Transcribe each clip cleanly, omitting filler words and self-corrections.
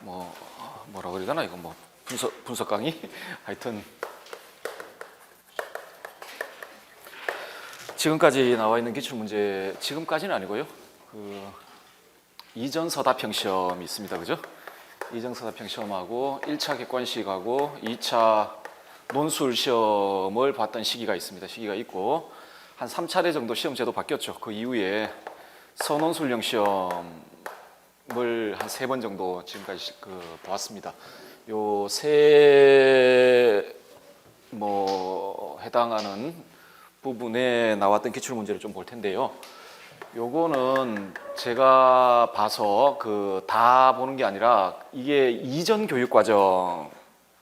뭐라 그래야 되나 이거 뭐 분석 강의 하여튼 지금까지 나와 있는 기출 문제 지금까지는 아니고요. 이전 서답형 시험이 있습니다. 그죠? 이전 서답형 시험하고 1차 객관식하고 2차 논술 시험을 봤던 시기가 있습니다. 시기가 있고 한 3차례 정도 시험 제도 바뀌었죠. 그 이후에 서논술형 시험을 한 3번 정도 지금까지 보았습니다. 요 해당하는 부분에 나왔던 기출 문제를 좀 볼 텐데요. 요거는 제가 봐서 다 보는 게 아니라 이게 이전 교육 과정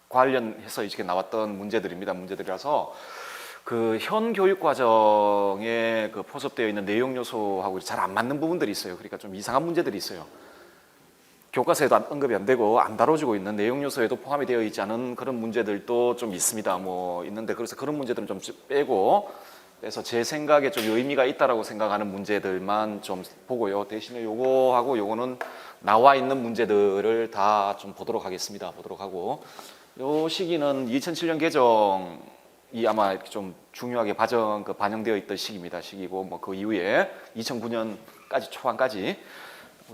관련해서 이렇게 나왔던 문제들이라서 현 교육 과정에 포섭되어 있는 내용 요소하고 잘 안 맞는 부분들이 있어요. 그러니까 좀 이상한 문제들이 있어요. 교과서에도 언급이 안 되고 안 다뤄지고 있는 내용 요소에도 포함이 되어 있지 않은 그런 문제들도 좀 있습니다. 있는데 그래서 그런 문제들은 좀 빼고 그래서 제 생각에 좀 의미가 있다라고 생각하는 문제들만 좀 보고요. 대신에 요거하고 요거는 나와 있는 문제들을 다 좀 보도록 하겠습니다. 보도록 하고 요 시기는 2007년 개정이 아마 좀 중요하게 반영되어 있던 시기고 그 이후에 2009년까지 초반까지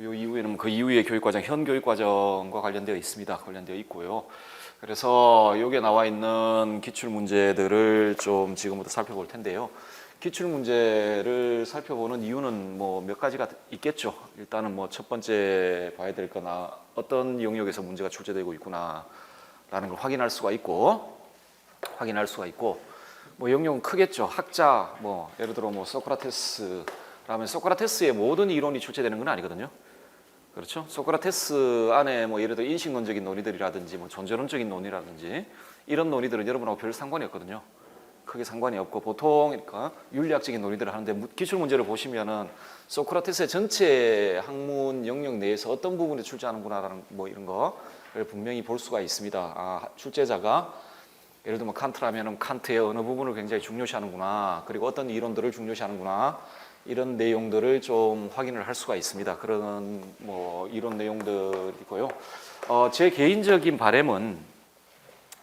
요 이후에는 그 이후의 교육과정, 현 교육과정과 관련되어 있습니다. 관련되어 있고요. 그래서 여기에 나와 있는 기출 문제들을 좀 지금부터 살펴볼 텐데요. 기출 문제를 살펴보는 이유는 몇 가지가 있겠죠. 일단은 첫 번째 봐야 될 거나 어떤 영역에서 문제가 출제되고 있구나 라는 걸 확인할 수가 있고 영역은 크겠죠. 학자, 예를 들어 소크라테스라면 소크라테스의 모든 이론이 출제되는 건 아니거든요. 그렇죠? 소크라테스 안에 예를 들어 인식론적인 논의들이라든지 존재론적인 논의라든지 이런 논의들은 여러분하고 별 상관이 없거든요. 크게 상관이 없고 보통 그러니까 윤리학적인 논의들을 하는데 기출 문제를 보시면은 소크라테스의 전체 학문 영역 내에서 어떤 부분에 출제하는구나라는 이런 거를 분명히 볼 수가 있습니다. 출제자가 예를 들면 칸트라면은 칸트의 어느 부분을 굉장히 중요시하는구나. 그리고 어떤 이론들을 중요시하는구나. 이런 내용들을 좀 확인을 할 수가 있습니다. 그런 이런 내용들이고요. 제 개인적인 바람은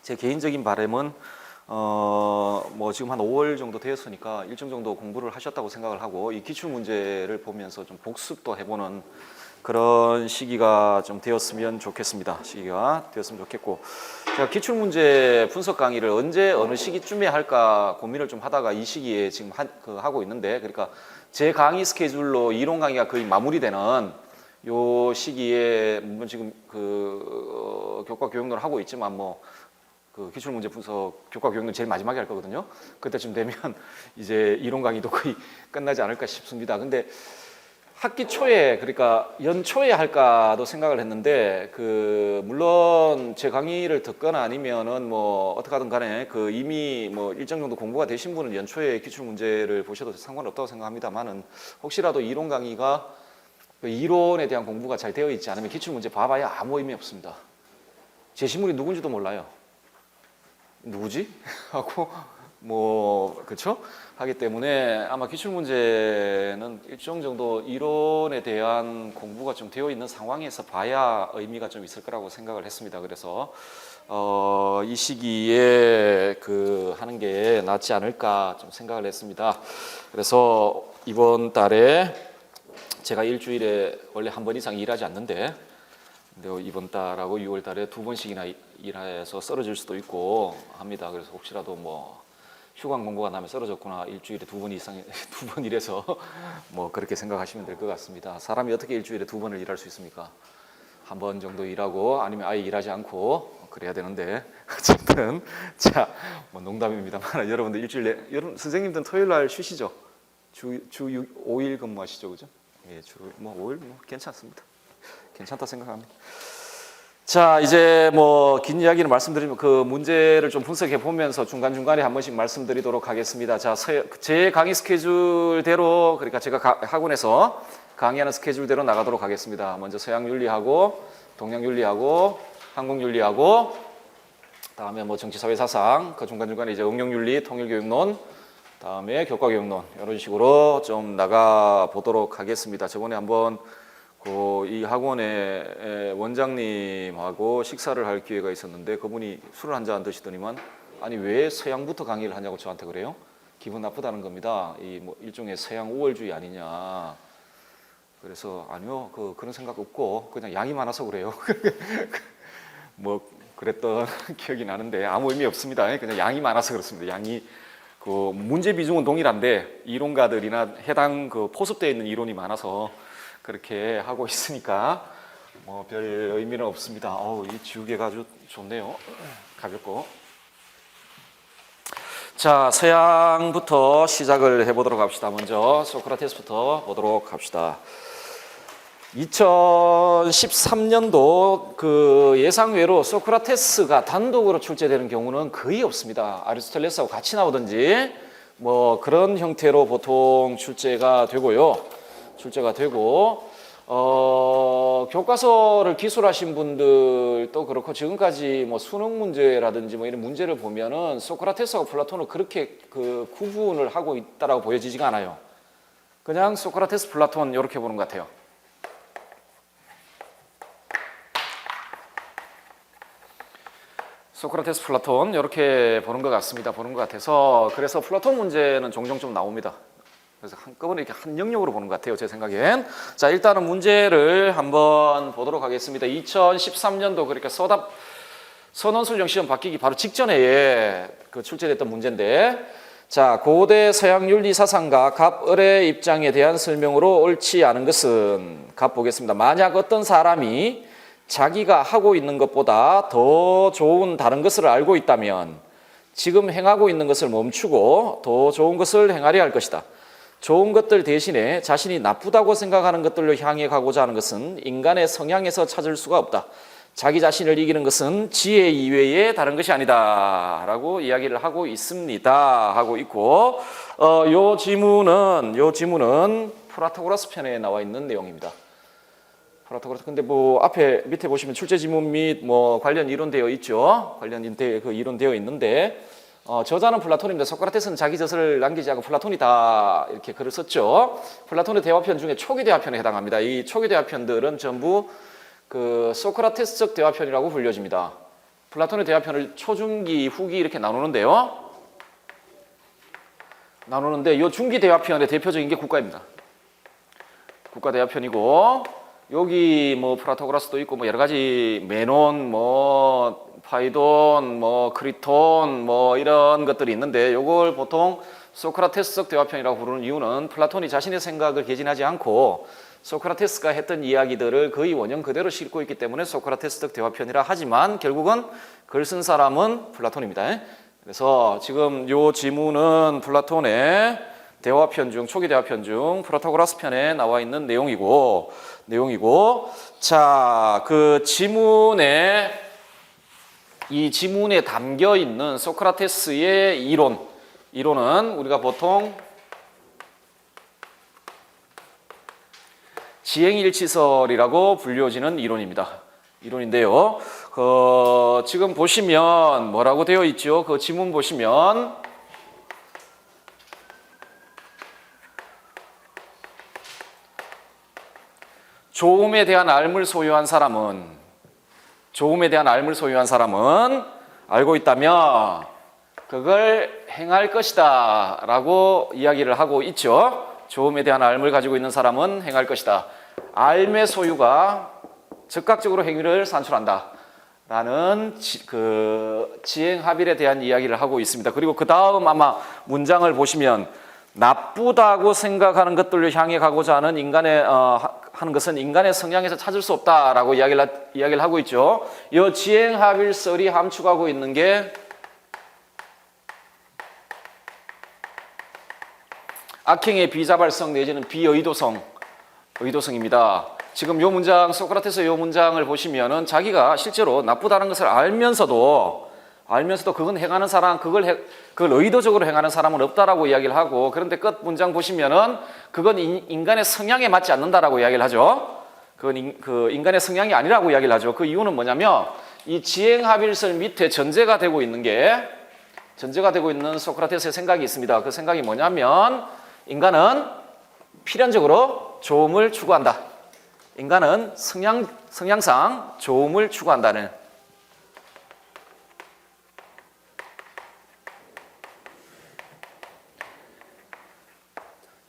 지금 한 5월 정도 되었으니까 일정 정도 공부를 하셨다고 생각을 하고 이 기출 문제를 보면서 좀 복습도 해보는 그런 시기가 좀 되었으면 좋겠습니다. 좋겠고 제가 기출 문제 분석 강의를 언제 어느 시기쯤에 할까 고민을 좀 하다가 이 시기에 지금 하고 있는데 그러니까 제 강의 스케줄로 이론 강의가 거의 마무리되는 요 시기에 물론 지금 교과 교육론을 하고 있지만 기출 문제 분석 교과 교육론 제일 마지막에 할 거거든요. 그때쯤 되면 이제 이론 강의도 거의 끝나지 않을까 싶습니다. 근데 학기 초에 그러니까 연초에 할까도 생각을 했는데 물론 제 강의를 듣거나 아니면은 어떻게 하든 간에 이미 일정 정도 공부가 되신 분은 연초에 기출 문제를 보셔도 상관없다고 생각합니다만은 혹시라도 이론 강의가 이론에 대한 공부가 잘 되어 있지 않으면 기출 문제 봐봐야 아무 의미 없습니다. 제시물이 누군지도 몰라요. 누구지? 하고 그렇죠? 하기 때문에 아마 기출 문제는 일정 정도 이론에 대한 공부가 좀 되어 있는 상황에서 봐야 의미가 좀 있을 거라고 생각을 했습니다. 그래서 이 시기에 하는 게 낫지 않을까 좀 생각을 했습니다. 그래서 이번 달에 제가 일주일에 원래 한 번 이상 일하지 않는데 이번 달하고 6월 달에 2번씩이나 일해서 쓰러질 수도 있고 합니다. 그래서 혹시라도 휴강 공고가 나면 쓰러졌구나 일주일에 2번 이상 2번 일해서 그렇게 생각하시면 될 것 같습니다. 사람이 어떻게 일주일에 2번을 일할 수 있습니까? 한 번 정도 일하고 아니면 아예 일하지 않고 그래야 되는데 어쨌든 자 농담입니다만 여러분들 선생님들은 토요일 날 쉬시죠? 주 5일 근무하시죠, 그죠? 예, 5일 괜찮습니다. 괜찮다 생각합니다. 자, 이제 긴 이야기를 말씀드리면 문제를 좀 분석해 보면서 중간중간에 한 번씩 말씀드리도록 하겠습니다. 자, 제 강의 스케줄대로 그러니까 제가 학원에서 강의하는 스케줄대로 나가도록 하겠습니다. 먼저 서양윤리하고 동양윤리하고 한국윤리하고 다음에 정치사회사상 중간중간에 이제 응용윤리, 통일교육론 다음에 교과교육론 이런 식으로 좀 나가 보도록 하겠습니다. 저번에 한번 이 학원의 원장님하고 식사를 할 기회가 있었는데 그분이 술을 한 잔 드시더니만 아니 왜 서양부터 강의를 하냐고 저한테 그래요. 기분 나쁘다는 겁니다. 이 뭐 일종의 서양 우월주의 아니냐. 그래서 아니요 그런 생각 없고 그냥 양이 많아서 그래요. 뭐 그랬던 기억이 나는데 아무 의미 없습니다. 그냥 양이 많아서 그렇습니다. 양이 그 문제 비중은 동일한데 이론가들이나 해당 그 포섭되어 있는 이론이 많아서 그렇게 하고 있으니까 뭐 별 의미는 없습니다. 이 지우개가 아주 좋네요. 가볍고. 자, 서양부터 시작을 해보도록 합시다. 먼저 소크라테스부터 보도록 합시다. 2013년도 그 예상외로 소크라테스가 단독으로 출제되는 경우는 거의 없습니다. 아리스토텔레스하고 같이 나오든지 뭐 그런 형태로 보통 출제가 되고요. 출제가 되고 교과서를 기술하신 분들도 그렇고 지금까지 뭐 수능 문제라든지 뭐 이런 문제를 보면은 소크라테스하고 플라톤은 그렇게 그 구분을 하고 있다라고 보여지지가 않아요. 그냥 소크라테스, 플라톤 이렇게 보는 것 같아요. 소크라테스, 플라톤 이렇게 보는 것 같습니다. 보는 것 같아서 그래서 플라톤 문제는 종종 좀 나옵니다. 그래서 한꺼번에 이렇게 한 영역으로 보는 것 같아요. 제 생각엔. 자, 일단은 문제를 한번 보도록 하겠습니다. 2013년도 그러니까 선원술령 시험 바뀌기 바로 직전에 그 출제됐던 문제인데 자, 고대 서양 윤리 사상가 갑을의 입장에 대한 설명으로 옳지 않은 것은 갑 보겠습니다. 만약 어떤 사람이 자기가 하고 있는 것보다 더 좋은 다른 것을 알고 있다면 지금 행하고 있는 것을 멈추고 더 좋은 것을 행하려 할 것이다. 좋은 것들 대신에 자신이 나쁘다고 생각하는 것들로 향해 가고자 하는 것은 인간의 성향에서 찾을 수가 없다. 자기 자신을 이기는 것은 지혜 이외에 다른 것이 아니다 라고 이야기를 하고 있습니다. 하고 있고 요 지문은 프라타고라스 편에 나와 있는 내용입니다. 프라타고라스. 근데 뭐 앞에 밑에 보시면 출제 지문 및 뭐 관련 이론 되어 있죠. 관련 그 이론 되어 있는데 저자는 플라톤입니다. 소크라테스는 자기 저서를 남기지 않고 플라톤이 다 이렇게 글을 썼죠. 플라톤의 대화편 중에 초기 대화편에 해당합니다. 이 초기 대화편들은 전부 그 소크라테스적 대화편이라고 불려집니다. 플라톤의 대화편을 초중기, 후기 이렇게 나누는데요. 이 중기 대화편의 대표적인 게 국가입니다. 국가 대화편이고 여기 뭐 프라타고라스도 있고 뭐 여러 가지 메논, 뭐 파이돈, 뭐 크리톤, 뭐 이런 것들이 있는데 이걸 보통 소크라테스적 대화편이라고 부르는 이유는 플라톤이 자신의 생각을 개진하지 않고 소크라테스가 했던 이야기들을 거의 원형 그대로 싣고 있기 때문에 소크라테스적 대화편이라 하지만 결국은 글 쓴 사람은 플라톤입니다. 그래서 지금 요 지문은 플라톤의 대화편 중 초기 대화편 중 프라타고라스 편에 나와 있는 내용이고 자, 그 이 지문에 담겨 있는 소크라테스의 이론은 우리가 보통 지행일치설이라고 불려지는 이론인데요. 지금 보시면 뭐라고 되어 있죠? 그 지문 보시면 조음에 대한 알을 소유한 사람은 알고 있다면 그걸 행할 것이다 라고 이야기를 하고 있죠. 조음에 대한 알을 가지고 있는 사람은 행할 것이다. 알의 소유가 즉각적으로 행위를 산출한다 라는 그 지행합일에 대한 이야기를 하고 있습니다. 그리고 그 다음 아마 문장을 보시면 나쁘다고 생각하는 것들로 향해 가고자 하는 하는 것은 인간의 성향에서 찾을 수 없다라고 이야기를 하고 있죠. 이 지행합일설이 함축하고 있는 게 악행의 비자발성 내지는 의도성입니다. 지금 요 문장, 소크라테스 요 문장을 보시면은 자기가 실제로 나쁘다는 것을 알면서도 그건 행하는 사람, 그걸 의도적으로 행하는 사람은 없다라고 이야기를 하고, 그런데 끝 문장 보시면은 그건 인간의 성향에 맞지 않는다라고 이야기를 하죠. 그건 그 인간의 성향이 아니라고 이야기를 하죠. 그 이유는 뭐냐면 이 지행합일설 밑에 전제가 되고 있는 소크라테스의 생각이 있습니다. 그 생각이 뭐냐면 인간은 필연적으로 조음을 추구한다. 인간은 성향상 좋음을 추구한다는,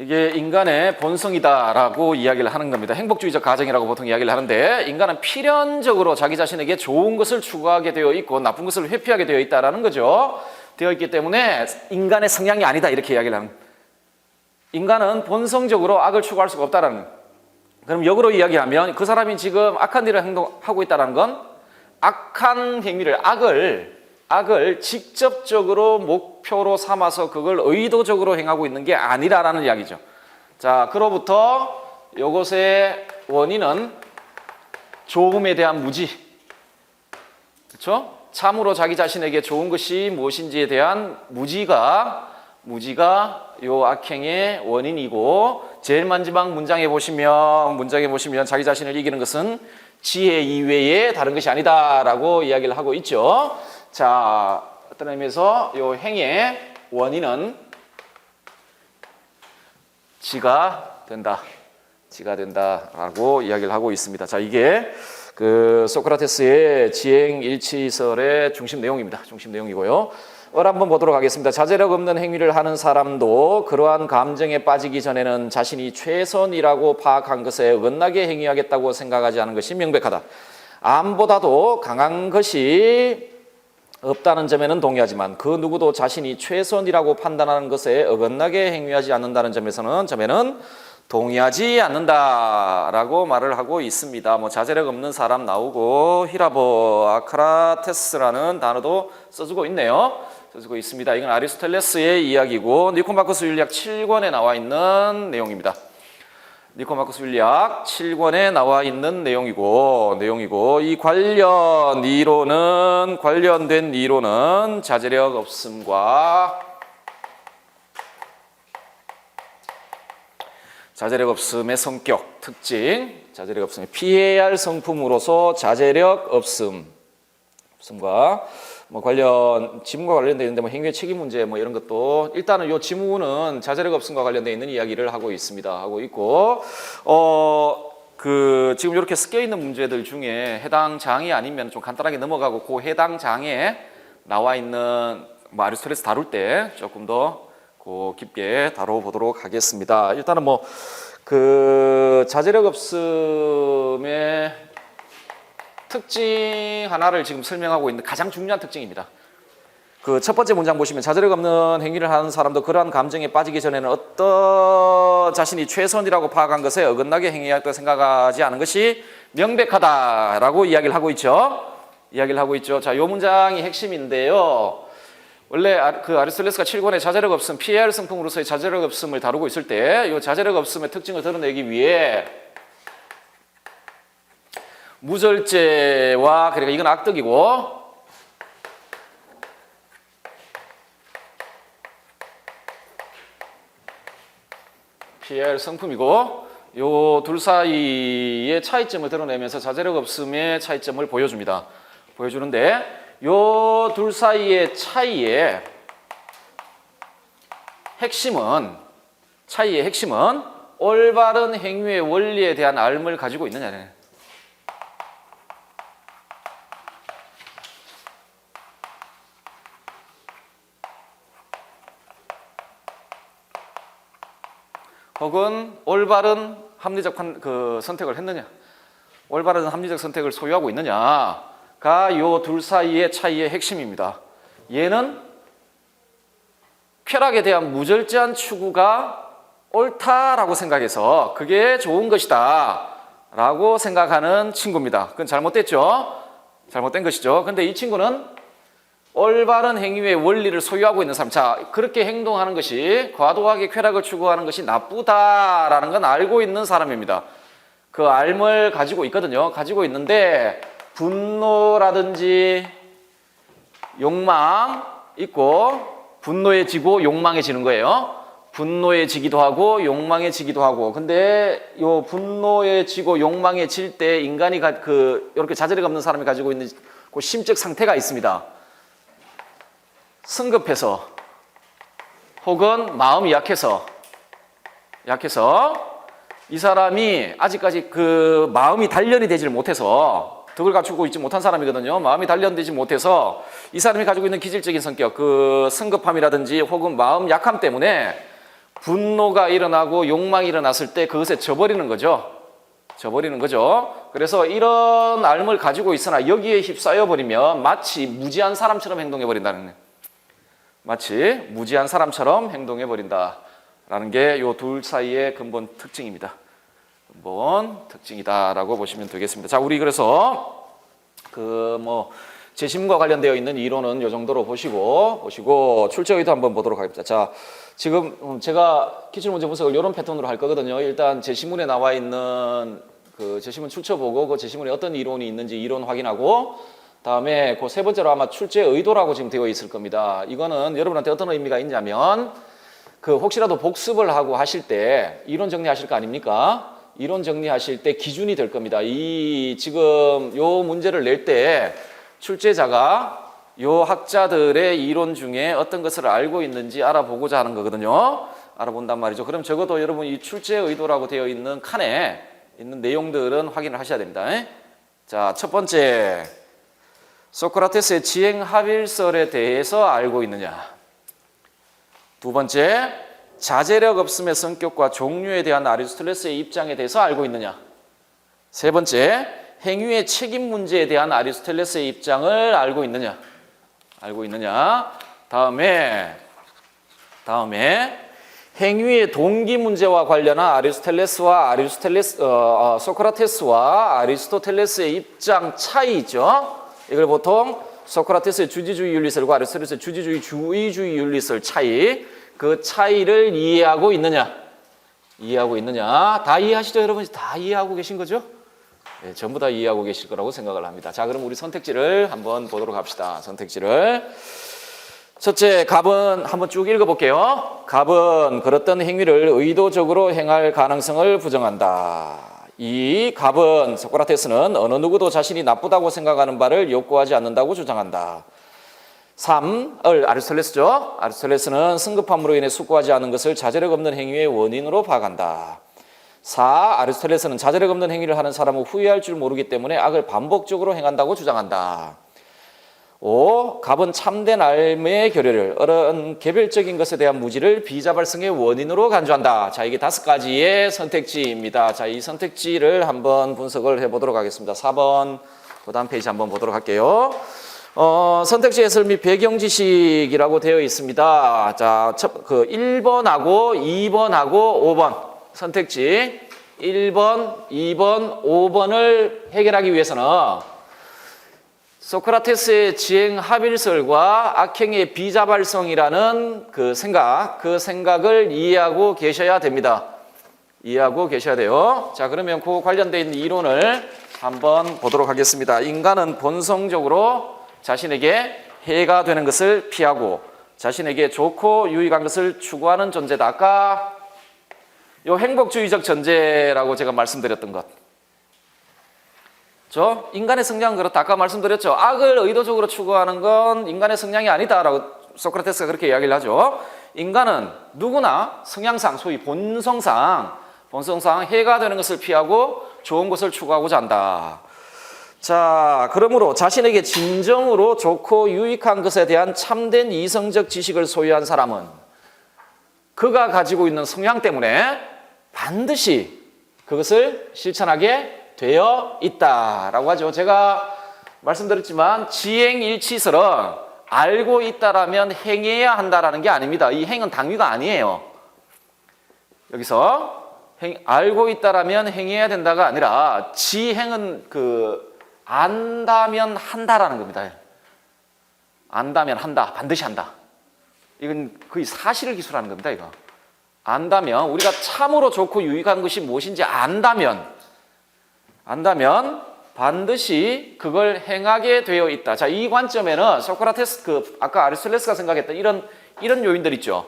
이게 인간의 본성이다라고 이야기를 하는 겁니다. 행복주의적 가정이라고 보통 이야기를 하는데, 인간은 필연적으로 자기 자신에게 좋은 것을 추구하게 되어 있고 나쁜 것을 회피하게 되어 있다라는 거죠. 되어 있기 때문에 인간의 성향이 아니다 이렇게 이야기를 하는, 인간은 본성적으로 악을 추구할 수가 없다라는. 그럼 역으로 이야기하면 그 사람이 지금 악한 일을 행동하고 있다는 건 악한 행위를, 악을 직접적으로 목표로 삼아서 그걸 의도적으로 행하고 있는 게 아니라는 이야기죠. 자, 그로부터 이것의 원인은 좋음에 대한 무지, 그렇죠? 참으로 자기 자신에게 좋은 것이 무엇인지에 대한 무지가 요 악행의 원인이고, 제일 마지막 문장에 보시면 자기 자신을 이기는 것은 지혜 이외에 다른 것이 아니다라고 이야기를 하고 있죠. 자, 어떤 의미에서 요 행의 원인은 지가 된다라고 이야기를 하고 있습니다. 자, 이게 그 소크라테스의 지행 일치설의 중심 내용입니다. 중심 내용이고요. 한번 보도록 하겠습니다. 자제력 없는 행위를 하는 사람도 그러한 감정에 빠지기 전에는 자신이 최선이라고 파악한 것에 어긋나게 행위하겠다고 생각하지 않은 것이 명백하다. 암보다도 강한 것이 없다는 점에는 동의하지만 그 누구도 자신이 최선이라고 판단하는 것에 어긋나게 행위하지 않는다는 점에는 동의하지 않는다라고 말을 하고 있습니다. 뭐 자제력 없는 사람 나오고 히라보 아크라테스라는 단어도 써주고 있네요. 써주고 있습니다. 이건 아리스토텔레스의 이야기고 니코마코스 윤리학 7권에 나와 있는 내용입니다. 니코마코스 윤리학 7권에 나와 있는 내용이고 이 관련된 이론은 자제력 없음과 자제력 없음의 성격, 특징, 자제력 없음의 피해야 할 성품으로서 자제력 없음과 뭐 지문과 관련되어 있는데 뭐 행위의 책임 문제 뭐 이런 것도 일단은 요 지문은 자제력 없음과 관련되어 있는 이야기를 하고 있습니다. 하고 있고 지금 이렇게 섞여 있는 문제들 중에 해당 장이 아니면 좀 간단하게 넘어가고 그 해당 장에 나와 있는 뭐 아리스토텔레스 다룰 때 조금 더 깊게 다뤄보도록 하겠습니다. 일단은 자제력 없음의 특징 하나를 지금 설명하고 있는 가장 중요한 특징입니다. 그 첫 번째 문장 보시면 자제력 없는 행위를 하는 사람도 그러한 감정에 빠지기 전에는 어떤 자신이 최선이라고 파악한 것에 어긋나게 행위했다고 생각하지 않은 것이 명백하다라고 이야기를 하고 있죠. 자, 이 문장이 핵심인데요. 원래 그 아리스토텔레스가 7권의 자제력 없음, 피해야 할 성품으로서의 자제력 없음을 다루고 있을 때 이 자제력 없음의 특징을 드러내기 위해 무절제와, 그러니까 이건 악덕이고 피해야 할 성품이고 요 둘 사이의 차이점을 드러내면서 자제력 없음의 차이점을 보여주는데 요 둘 사이의 차이의 핵심은 올바른 행위의 원리에 대한 알을 가지고 있느냐는. 혹은 올바른 합리적 선택을 했느냐, 올바른 합리적 선택을 소유하고 있느냐가 요 둘 사이의 차이의 핵심입니다. 얘는 쾌락에 대한 무절제한 추구가 옳다라고 생각해서 그게 좋은 것이다 라고 생각하는 친구입니다. 그건 잘못됐죠. 잘못된 것이죠. 근데 이 친구는 올바른 행위의 원리를 소유하고 있는 사람, 자, 그렇게 행동하는 것이, 과도하게 쾌락을 추구하는 것이 나쁘다라는 건 알고 있는 사람입니다. 그 알을 가지고 있거든요. 가지고 있는데 분노라든지 욕망 있고, 분노에 지고 욕망에 지는 거예요. 분노에 지기도 하고 욕망에 지기도 하고. 근데 요 분노에 지고 욕망에 질 때 인간이 이렇게 자제력 없는 사람이 가지고 있는 그 심적 상태가 있습니다. 성급해서 혹은 마음이 약해서 이 사람이 아직까지 그 마음이 단련이 되질 못해서 덕을 갖추고 있지 못한 사람이거든요. 마음이 단련되지 못해서 이 사람이 가지고 있는 기질적인 성격, 그 성급함이라든지 혹은 마음 약함 때문에 분노가 일어나고 욕망이 일어났을 때 그것에 져버리는 거죠. 그래서 이런 삶을 가지고 있으나 여기에 휩싸여 버리면 마치 무지한 사람처럼 행동해 버린다는 라는 게 요 둘 사이의 근본 특징입니다. 특징이다라고 보시면 되겠습니다. 자, 우리 그래서 재심과 관련되어 있는 이론은 요 정도로 보시고 출제 의도 한번 보도록 하겠습니다. 자, 지금 제가 기출문제 분석을 이런 패턴으로 할 거거든요. 일단 제시문에 나와 있는 그 제시문 출처 보고 그 제시문에 어떤 이론이 있는지 이론 확인하고 다음에 그 세 번째로 아마 출제 의도라고 지금 되어 있을 겁니다. 이거는 여러분한테 어떤 의미가 있냐면 그 혹시라도 복습을 하고 하실 때 이론 정리하실 거 아닙니까? 이론 정리하실 때 기준이 될 겁니다. 이 지금 요 문제를 낼 때 출제자가 요 학자들의 이론 중에 어떤 것을 알고 있는지 알아보고자 하는 거거든요. 알아본단 말이죠. 그럼 적어도 여러분 이 출제 의도라고 되어 있는 칸에 있는 내용들은 확인을 하셔야 됩니다. 자, 첫 번째, 소크라테스의 지행합일설에 대해서 알고 있느냐. 두 번째, 자제력 없음의 성격과 종류에 대한 아리스토텔레스의 입장에 대해서 알고 있느냐. 세 번째, 행위의 책임 문제에 대한 아리스토텔레스의 입장을 알고 있느냐. 다음에 행위의 동기 문제와 관련한 소크라테스와 아리스토텔레스의 입장 차이 있죠. 이걸 보통 소크라테스의 주지주의 윤리설과 아리스토텔레스의 주의주의 윤리설 차이, 그 차이를 이해하고 있느냐. 다 이해하시죠, 여러분? 다 이해하고 계신 거죠? 네, 전부 다 이해하고 계실 거라고 생각을 합니다. 자, 그럼 우리 선택지를 한번 보도록 합시다. 선택지를. 첫째, 갑은 한번 쭉 읽어볼게요. 갑은 그렇던 행위를 의도적으로 행할 가능성을 부정한다. 2. 갑은 소크라테스는 어느 누구도 자신이 나쁘다고 생각하는 바를 욕구하지 않는다고 주장한다. 3. 아리스토텔레스죠. 아리스토텔레스는 성급함으로 인해 숙고하지 않은 것을 자제력 없는 행위의 원인으로 봐간다. 4. 아리스토텔레스는 자제력 없는 행위를 하는 사람은 후회할 줄 모르기 때문에 악을 반복적으로 행한다고 주장한다. 5. 갑은 참된 삶의 결여를 어떤 개별적인 것에 대한 무지를 비자발성의 원인으로 간주한다. 자, 이게 5가지의 선택지입니다. 자, 이 선택지를 한번 분석을 해보도록 하겠습니다. 4번 그 다음 페이지 한번 보도록 할게요. 선택지 해설 및 배경 지식이라고 되어 있습니다. 자, 1번하고 2번하고 5번 선택지 1번, 2번, 5번을 해결하기 위해서는 소크라테스의 지행합일설과 악행의 비자발성이라는 그 생각을 이해하고 계셔야 됩니다. 이해하고 계셔야 돼요. 자, 그러면 그 관련되어 있는 이론을 한번 보도록 하겠습니다. 인간은 본성적으로 자신에게 해가 되는 것을 피하고 자신에게 좋고 유익한 것을 추구하는 존재다. 아까 요 행복주의적 전제라고 제가 말씀드렸던 것. 인간의 성향은 그렇다. 아까 말씀드렸죠. 악을 의도적으로 추구하는 건 인간의 성향이 아니다라고 소크라테스가 그렇게 이야기를 하죠. 인간은 누구나 성향상, 소위 본성상 해가 되는 것을 피하고 좋은 것을 추구하고자 한다. 자, 그러므로 자신에게 진정으로 좋고 유익한 것에 대한 참된 이성적 지식을 소유한 사람은 그가 가지고 있는 성향 때문에 반드시 그것을 실천하게 되어 있다라고 하죠. 제가 말씀드렸지만 지행일치설은 알고 있다라면 행해야 한다라는 게 아닙니다. 이 행은 당위가 아니에요. 여기서 알고 있다라면 행해야 된다가 아니라 지행은 안다면 한다라는 겁니다. 안다면 한다, 반드시 한다. 이건 거의 사실을 기술하는 겁니다. 이거 안다면 우리가 참으로 좋고 유익한 것이 무엇인지 안다면 반드시 그걸 행하게 되어 있다. 자, 이 관점에는 소크라테스 아까 아리스토텔레스가 생각했던 이런 요인들 있죠.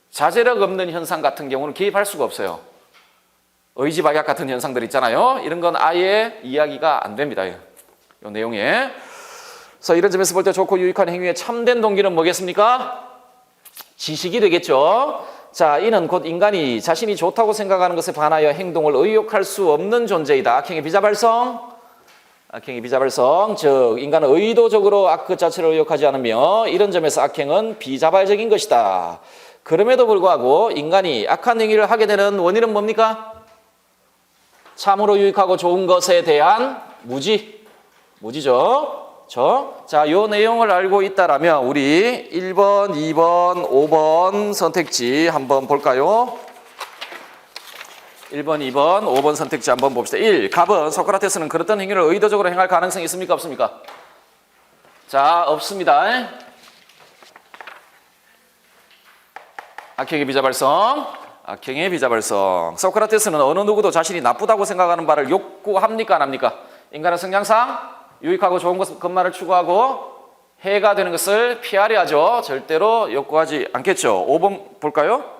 자제력 없는 현상 같은 경우는 개입할 수가 없어요. 의지박약 같은 현상들 있잖아요. 이런 건 아예 이야기가 안 됩니다. 이 내용에. 그래서 이런 점에서 볼 때 좋고 유익한 행위의 참된 동기는 뭐겠습니까? 지식이 되겠죠. 자, 이는 곧 인간이 자신이 좋다고 생각하는 것에 반하여 행동을 의욕할 수 없는 존재이다. 악행의 비자발성. 악행의 비자발성, 즉 인간은 의도적으로 악 그 자체를 의욕하지 않으며 이런 점에서 악행은 비자발적인 것이다. 그럼에도 불구하고 인간이 악한 행위를 하게 되는 원인은 뭡니까? 참으로 유익하고 좋은 것에 대한 무지죠. 자, 이 내용을 알고 있다라면 우리 1번, 2번, 5번 선택지 한번 볼까요? 1번, 2번, 5번 선택지 한번 봅시다. 1. 갑은 소크라테스는 그랬던 행위를 의도적으로 행할 가능성이 있습니까? 없습니까? 자, 없습니다. 악행의 비자발성. 악행의 비자발성. 소크라테스는 어느 누구도 자신이 나쁘다고 생각하는 바를 욕구합니까? 안 합니까? 인간의 성향상 유익하고 좋은 것만을 추구하고 해가 되는 것을 피하려 하죠. 절대로 욕구하지 않겠죠. 5번 볼까요?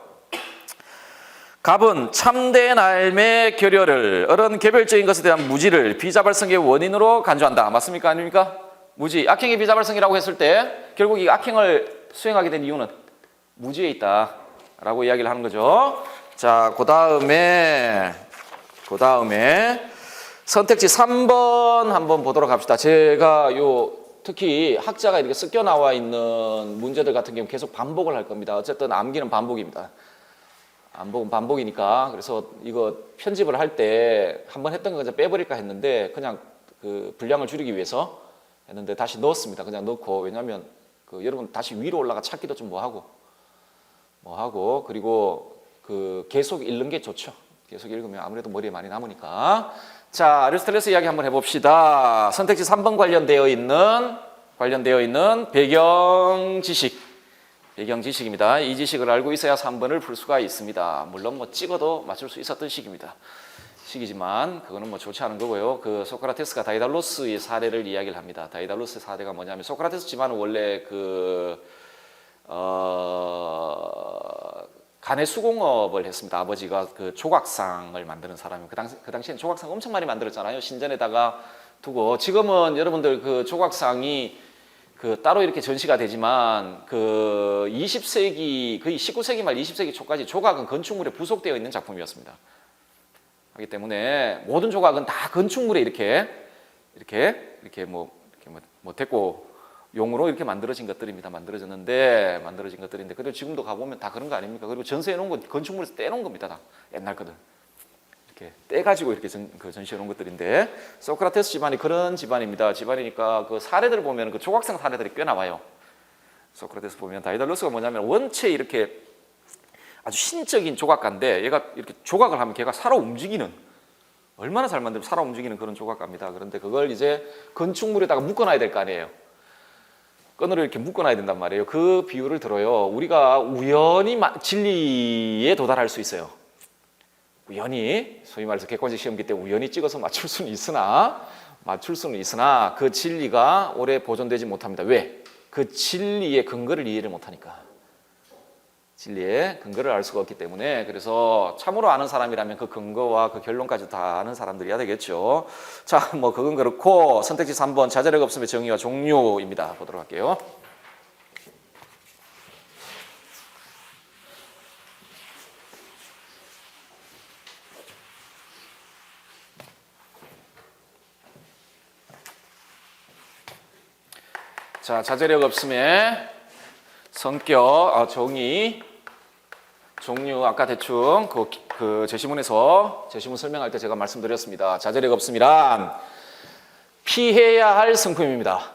갑은 참된 삶의 결여를 어른 개별적인 것에 대한 무지를 비자발성의 원인으로 간주한다. 맞습니까? 아닙니까? 무지. 악행의 비자발성이라고 했을 때 결국 이 악행을 수행하게 된 이유는 무지에 있다 라고 이야기를 하는 거죠. 자, 그 다음에 선택지 3번 한번 보도록 합시다. 제가 특히 학자가 이렇게 섞여 나와 있는 문제들 같은 경우 계속 반복을 할 겁니다. 어쨌든 암기는 반복입니다. 암복은 반복이니까. 그래서 이거 편집을 할 때 한번 했던 거 그냥 빼버릴까 했는데 그냥 그 분량을 줄이기 위해서 했는데 다시 넣었습니다. 그냥 넣고. 왜냐하면 여러분 다시 위로 올라가 찾기도 좀 뭐하고 그리고 계속 읽는 게 좋죠. 계속 읽으면 아무래도 머리에 많이 남으니까. 자, 아리스토텔레스 이야기 한번 해봅시다. 선택지 3번 관련되어 있는 배경 지식입니다. 이 지식을 알고 있어야 3번을 풀 수가 있습니다. 물론 찍어도 맞출 수 있었던 식이지만 그거는 좋지 않은 거고요. 소크라테스가 다이달로스의 사례를 이야기를 합니다. 다이달로스의 사례가 뭐냐면 소크라테스 집안은 원래 간의 수공업을 했습니다. 아버지가 조각상을 만드는 사람이에요. 그 당시엔 조각상 엄청 많이 만들었잖아요. 신전에다가 두고. 지금은 여러분들 조각상이 따로 이렇게 전시가 되지만 20세기 거의 19세기 말 20세기 초까지 조각은 건축물에 부속되어 있는 작품이었습니다. 하기 때문에 모든 조각은 다 건축물에 이렇게 됐고 용으로 이렇게 만들어진 것들인데 그래도 지금도 가보면 다 그런 거 아닙니까? 그리고 전시해 놓은 거 건축물에서 떼놓은 겁니다. 다 옛날 거들 이렇게 떼가지고 이렇게 전시해 놓은 것들인데 소크라테스 집안이 그런 집안입니다. 집안이니까 사례들 보면 조각상 사례들이 꽤 나와요. 소크라테스 보면 다이달로스가 뭐냐면 원체 이렇게 아주 신적인 조각가인데 얘가 이렇게 조각을 하면 걔가 살아 움직이는 얼마나 잘 만들면 살아 움직이는 그런 조각가입니다. 그런데 그걸 이제 건축물에다가 묶어놔야 될 거 아니에요. 끈으로 이렇게 묶어놔야 된단 말이에요. 그 비유를 들어요. 우리가 우연히 진리에 도달할 수 있어요. 우연히, 소위 말해서 객관식 시험기 때 우연히 찍어서 맞출 수는 있으나 그 진리가 오래 보존되지 못합니다. 왜? 그 진리의 근거를 이해를 못하니까. 진리의 근거를 알 수가 없기 때문에. 그래서 참으로 아는 사람이라면 그 근거와 그 결론까지 다 아는 사람들이어야 되겠죠. 자, 그건 그렇고 선택지 3번 자제력 없음의 정의와 종류입니다. 보도록 할게요. 자, 자제력 없음의 성격, 종류 아까 대충 제시문 설명할 때 제가 말씀드렸습니다. 자제력 없음이란 피해야 할 성품입니다.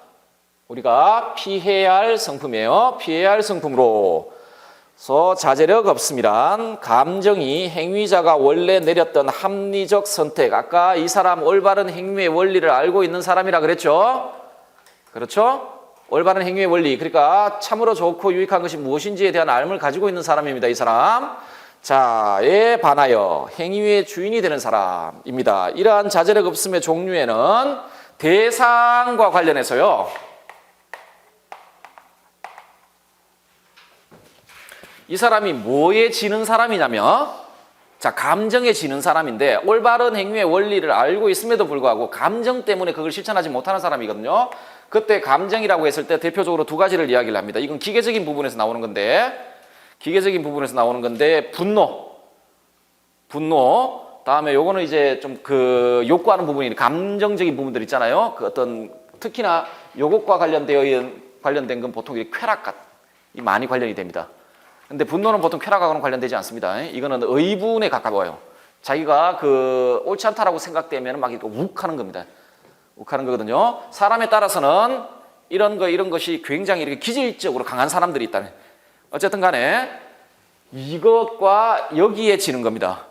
우리가 피해야 할 성품이에요. 피해야 할 성품으로서 자제력 없음이란 감정이 행위자가 원래 내렸던 합리적 선택. 아까 이 사람 올바른 행위의 원리를 알고 있는 사람이라 그랬죠? 그렇죠? 올바른 행위의 원리, 그러니까 참으로 좋고 유익한 것이 무엇인지에 대한 알을 가지고 있는 사람입니다. 이 사람. 자에 반하여 행위의 주인이 되는 사람입니다. 이러한 자제력 없음의 종류에는 대상과 관련해서요. 이 사람이 뭐에 지는 사람이냐면 감정에 지는 사람인데 올바른 행위의 원리를 알고 있음에도 불구하고 감정 때문에 그걸 실천하지 못하는 사람이거든요. 그때 감정이라고 했을 때 대표적으로 두 가지를 이야기를 합니다. 이건 기계적인 부분에서 나오는 건데 기계적인 부분에서 나오는 건데 분노. 다음에 요거는 이제 좀 그 욕구하는 부분이 감정적인 부분들 있잖아요. 그 어떤 특히나 요것과 관련된 건 보통 이 쾌락이 많이 관련이 됩니다. 근데 분노는 보통 쾌락하고는 관련되지 않습니다. 이거는 의분에 가까워요. 자기가 그 옳지 않다라고 생각되면 막 이렇게 욱하는 겁니다. 욱하는 거거든요. 사람에 따라서는 이런 것이 굉장히 이렇게 기질적으로 강한 사람들이 있다네. 어쨌든 간에 이것과 여기에 지는 겁니다.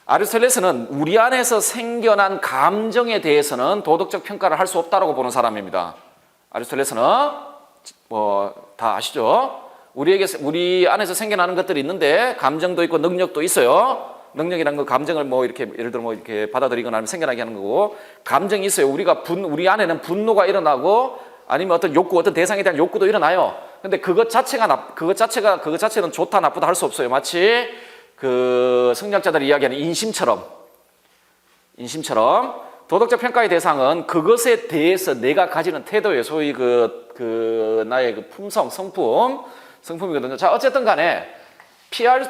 아리스토텔레스는 우리 안에서 생겨난 감정에 대해서는 도덕적 평가를 할 수 없다고 보는 사람입니다. 아리스토텔레스는 다 아시죠? 우리 안에서 생겨나는 것들이 있는데 감정도 있고 능력도 있어요. 능력이라는 거 감정을 이렇게 예를 들어 이렇게 받아들이거나 아니면 생겨나게 하는 거고, 감정이 있어요. 우리 안에는 분노가 일어나고 아니면 어떤 욕구, 어떤 대상에 대한 욕구도 일어나요. 근데 그것 자체는 좋다 나쁘다 할 수 없어요. 마치 그 성리학자들이 이야기하는 인심처럼 도덕적 평가의 대상은 그것에 대해서 내가 가지는 태도예요. 소위 나의 그 성품이거든요. 자, 어쨌든 간에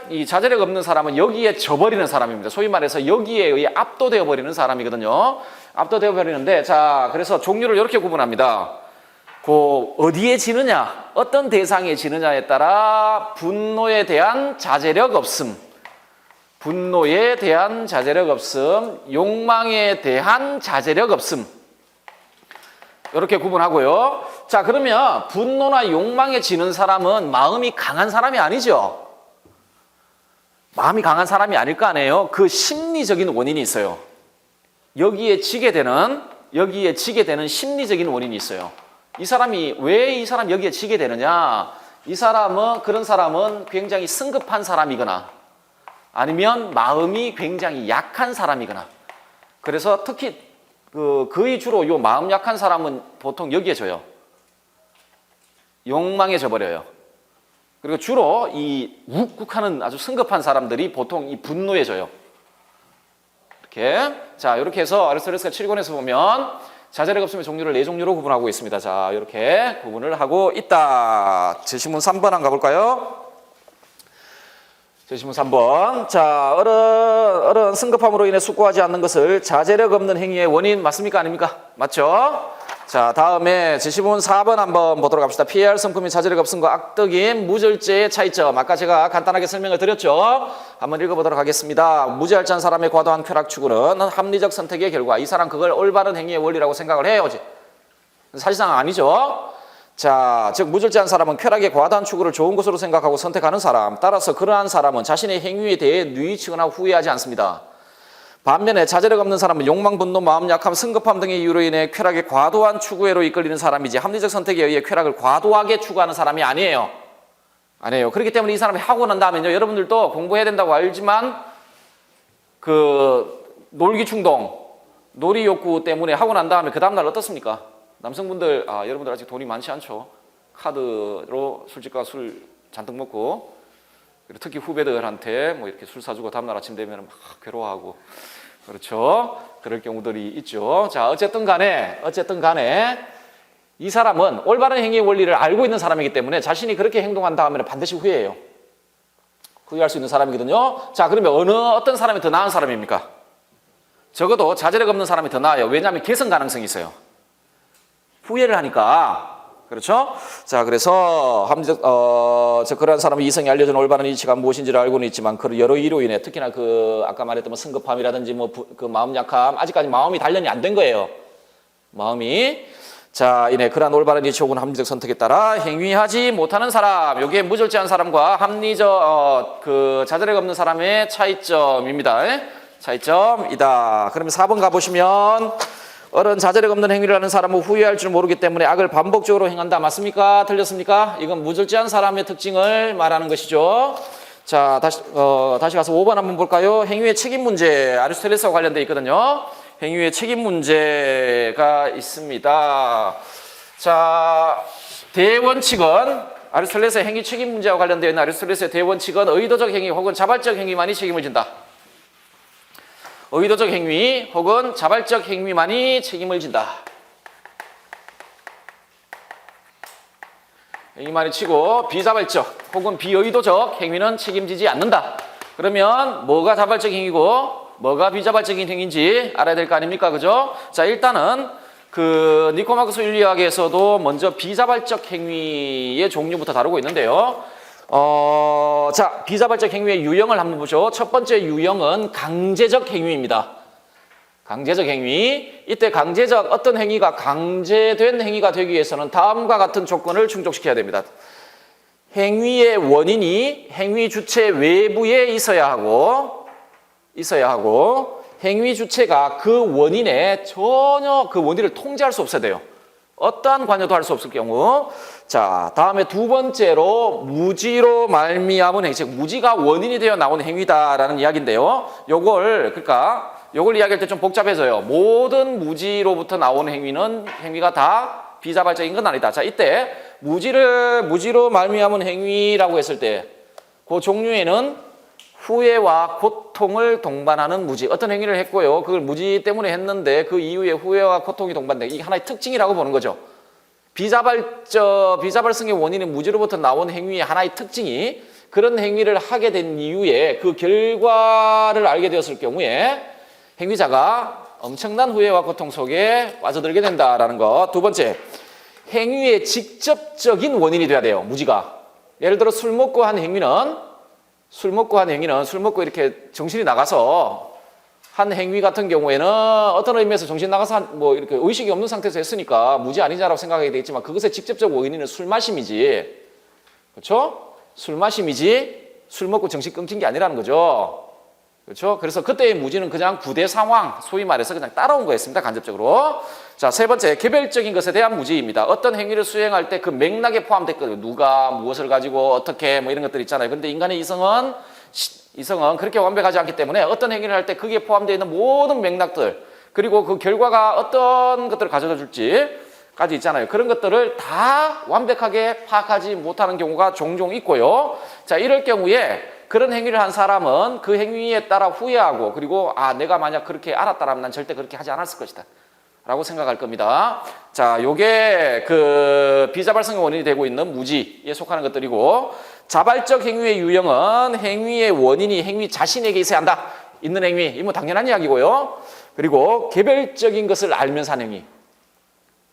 이 자제력 없는 사람은 여기에 져버리는 사람입니다. 소위 말해서 여기에 압도되어 버리는 사람이거든요. 압도되어 버리는데, 자, 그래서 종류를 이렇게 구분합니다. 어디에 지느냐, 어떤 대상에 지느냐에 따라 분노에 대한 자제력 없음, 욕망에 대한 자제력 없음, 이렇게 구분하고요. 자, 그러면 분노나 욕망에 지는 사람은 마음이 강한 사람이 아니죠. 마음이 강한 사람이 아닐 거 아니에요. 그 심리적인 원인이 있어요. 여기에 지게 되는 심리적인 원인이 있어요. 왜 이 사람이 여기에 지게 되느냐? 그런 사람은 굉장히 성급한 사람이거나 아니면 마음이 굉장히 약한 사람이거나, 그래서 특히 거의 주로 요 마음 약한 사람은 보통 여기에 져요. 욕망에 져버려요. 그리고 주로 이 욱욱하는 아주 성급한 사람들이 보통 이 분노에 져요. 이렇게. 자, 이렇게 해서 아리스토텔레스가 7권에서 보면 자제력 없음의 종류를 4종류로 구분하고 있습니다. 자, 이렇게 구분을 하고 있다. 제시문 3번 한번 가볼까요? 제시문 3번. 자, 어른 성급함으로 인해 숙고하지 않는 것을 자제력 없는 행위의 원인 맞습니까? 아닙니까? 맞죠? 자, 다음에 제시문 4번 한번 보도록 합시다. 피해야 할 성품이 자제력 없음과 악덕인 무절제의 차이점. 아까 제가 간단하게 설명을 드렸죠. 한번 읽어보도록 하겠습니다. 무지할지한 사람의 과도한 쾌락 추구는 합리적 선택의 결과. 이 사람 그걸 올바른 행위의 원리라고 생각을 해요. 사실상 아니죠. 자, 즉 무절제한 사람은 쾌락의 과다한 추구를 좋은 것으로 생각하고 선택하는 사람. 따라서 그러한 사람은 자신의 행위에 대해 뉘우치거나 후회하지 않습니다. 반면에 자제력 없는 사람은 욕망, 분노, 마음 약함, 성급함 등의 이유로 인해 쾌락의 과도한 추구에로 이끌리는 사람이지 합리적 선택에 의해 쾌락을 과도하게 추구하는 사람이 아니에요. 그렇기 때문에 이 사람이 하고 난 다음에요, 여러분들도 공부해야 된다고 알지만 놀기 충동, 놀이 욕구 때문에 하고 난 다음에 그 다음날 어떻습니까? 남성분들, 여러분들 아직 돈이 많지 않죠? 카드로 술집 가서 술 잔뜩 먹고, 그리고 특히 후배들한테 이렇게 술 사주고 다음날 아침 되면 막 괴로워하고, 그렇죠? 그럴 경우들이 있죠. 자, 어쨌든 간에 이 사람은 올바른 행위의 원리를 알고 있는 사람이기 때문에 자신이 그렇게 행동한 다음에는 반드시 후회해요. 후회할 수 있는 사람이거든요. 자, 그러면 어떤 사람이 더 나은 사람입니까? 적어도 자제력 없는 사람이 더 나아요. 왜냐하면 개선 가능성이 있어요. 후회를 하니까. 그렇죠? 자, 그래서 그러한 사람의 이성이 알려준 올바른 이치가 무엇인지를 알고는 있지만 그 여러 이유로 인해 특히나 아까 말했던 성급함이라든지 마음 약함, 아직까지 마음이 단련이 안 된 거예요. 마음이. 자, 이내 그러한 올바른 이치 혹은 합리적 선택에 따라 행위하지 못하는 사람, 여기에 무절제한 사람과 합리적 자제력 없는 사람의 차이점입니다. 차이점이다. 그러면 4번 가보시면 어른 자제력 없는 행위를 하는 사람은 후회할 줄 모르기 때문에 악을 반복적으로 행한다. 맞습니까? 틀렸습니까? 이건 무절제한 사람의 특징을 말하는 것이죠. 자, 다시 가서 5번 한번 볼까요? 행위의 책임 문제. 아리스토텔레스와 관련되어 있거든요. 행위의 책임 문제가 있습니다. 자, 대원칙은 아리스토텔레스의 행위 책임 문제와 관련되어 있는 아리스토텔레스의 대원칙은 의도적 행위 혹은 자발적 행위만이 책임을 진다. 의도적 행위 혹은 자발적 행위만이 책임을 진다. 행위만이 치고 비자발적 혹은 비의도적 행위는 책임지지 않는다. 그러면 뭐가 자발적 행위고 뭐가 비자발적인 행위인지 알아야 될 거 아닙니까? 그죠? 자, 일단은 그 니코마코스 윤리학에서도 먼저 비자발적 행위의 종류부터 다루고 있는데요. 자, 비자발적 행위의 유형을 한번 보죠. 첫 번째 유형은 강제적 행위입니다. 강제적 행위. 이때 강제적 어떤 행위가 강제된 행위가 되기 위해서는 다음과 같은 조건을 충족시켜야 됩니다. 행위의 원인이 행위 주체 외부에 있어야 하고 행위 주체가 그 원인에 전혀 그 원인을 통제할 수 없어야 돼요. 어떠한 관여도 할 수 없을 경우. 자, 다음에 두 번째로 무지로 말미암은 행위, 즉 무지가 원인이 되어 나온 행위다라는 이야기인데요. 요걸 이야기할 때 좀 복잡해져요. 모든 무지로부터 나온 행위가 다 비자발적인 건 아니다. 자, 이때 무지로 말미암은 행위라고 했을 때 그 종류에는 후회와 고통을 동반하는 무지. 어떤 행위를 했고요. 그걸 무지 때문에 했는데 그 이후에 후회와 고통이 동반된 이게 하나의 특징이라고 보는 거죠. 비자발성의 원인은 무지로부터 나온 행위의 하나의 특징이 그런 행위를 하게 된 이후에 그 결과를 알게 되었을 경우에 행위자가 엄청난 후회와 고통 속에 빠져들게 된다라는 것. 두 번째, 행위의 직접적인 원인이 돼야 돼요. 무지가. 예를 들어 술 먹고 이렇게 정신이 나가서 한 행위 같은 경우에는 어떤 의미에서 정신 나가서 뭐 이렇게 의식이 없는 상태에서 했으니까 무지 아니냐라고 생각하게 되겠지만 그것의 직접적 원인은 술 마심이지. 그렇죠? 술 마심이지 술 먹고 정신 끊긴 게 아니라는 거죠. 그렇죠? 그래서 그때의 무지는 그냥 부대 상황, 소위 말해서 그냥 따라온 거였습니다. 간접적으로. 자, 세 번째, 개별적인 것에 대한 무지입니다. 어떤 행위를 수행할 때 그 맥락에 포함됐거든요. 누가 무엇을 가지고 어떻게 뭐 이런 것들 있잖아요. 근데 인간의 이성은 그렇게 완벽하지 않기 때문에 어떤 행위를 할 때 거기에 포함되어 있는 모든 맥락들 그리고 그 결과가 어떤 것들을 가져다 줄지까지 있잖아요. 그런 것들을 다 완벽하게 파악하지 못하는 경우가 종종 있고요. 자, 이럴 경우에 그런 행위를 한 사람은 그 행위에 따라 후회하고 그리고 내가 만약 그렇게 알았다라면 난 절대 그렇게 하지 않았을 것이다 라고 생각할 겁니다. 자, 요게 그 비자발성의 원인이 되고 있는 무지에 속하는 것들이고 자발적 행위의 유형은 행위의 원인이 행위 자신에게 있어야 한다. 있는 행위, 이 뭐 당연한 이야기고요. 그리고 개별적인 것을 알면서 하는 행위.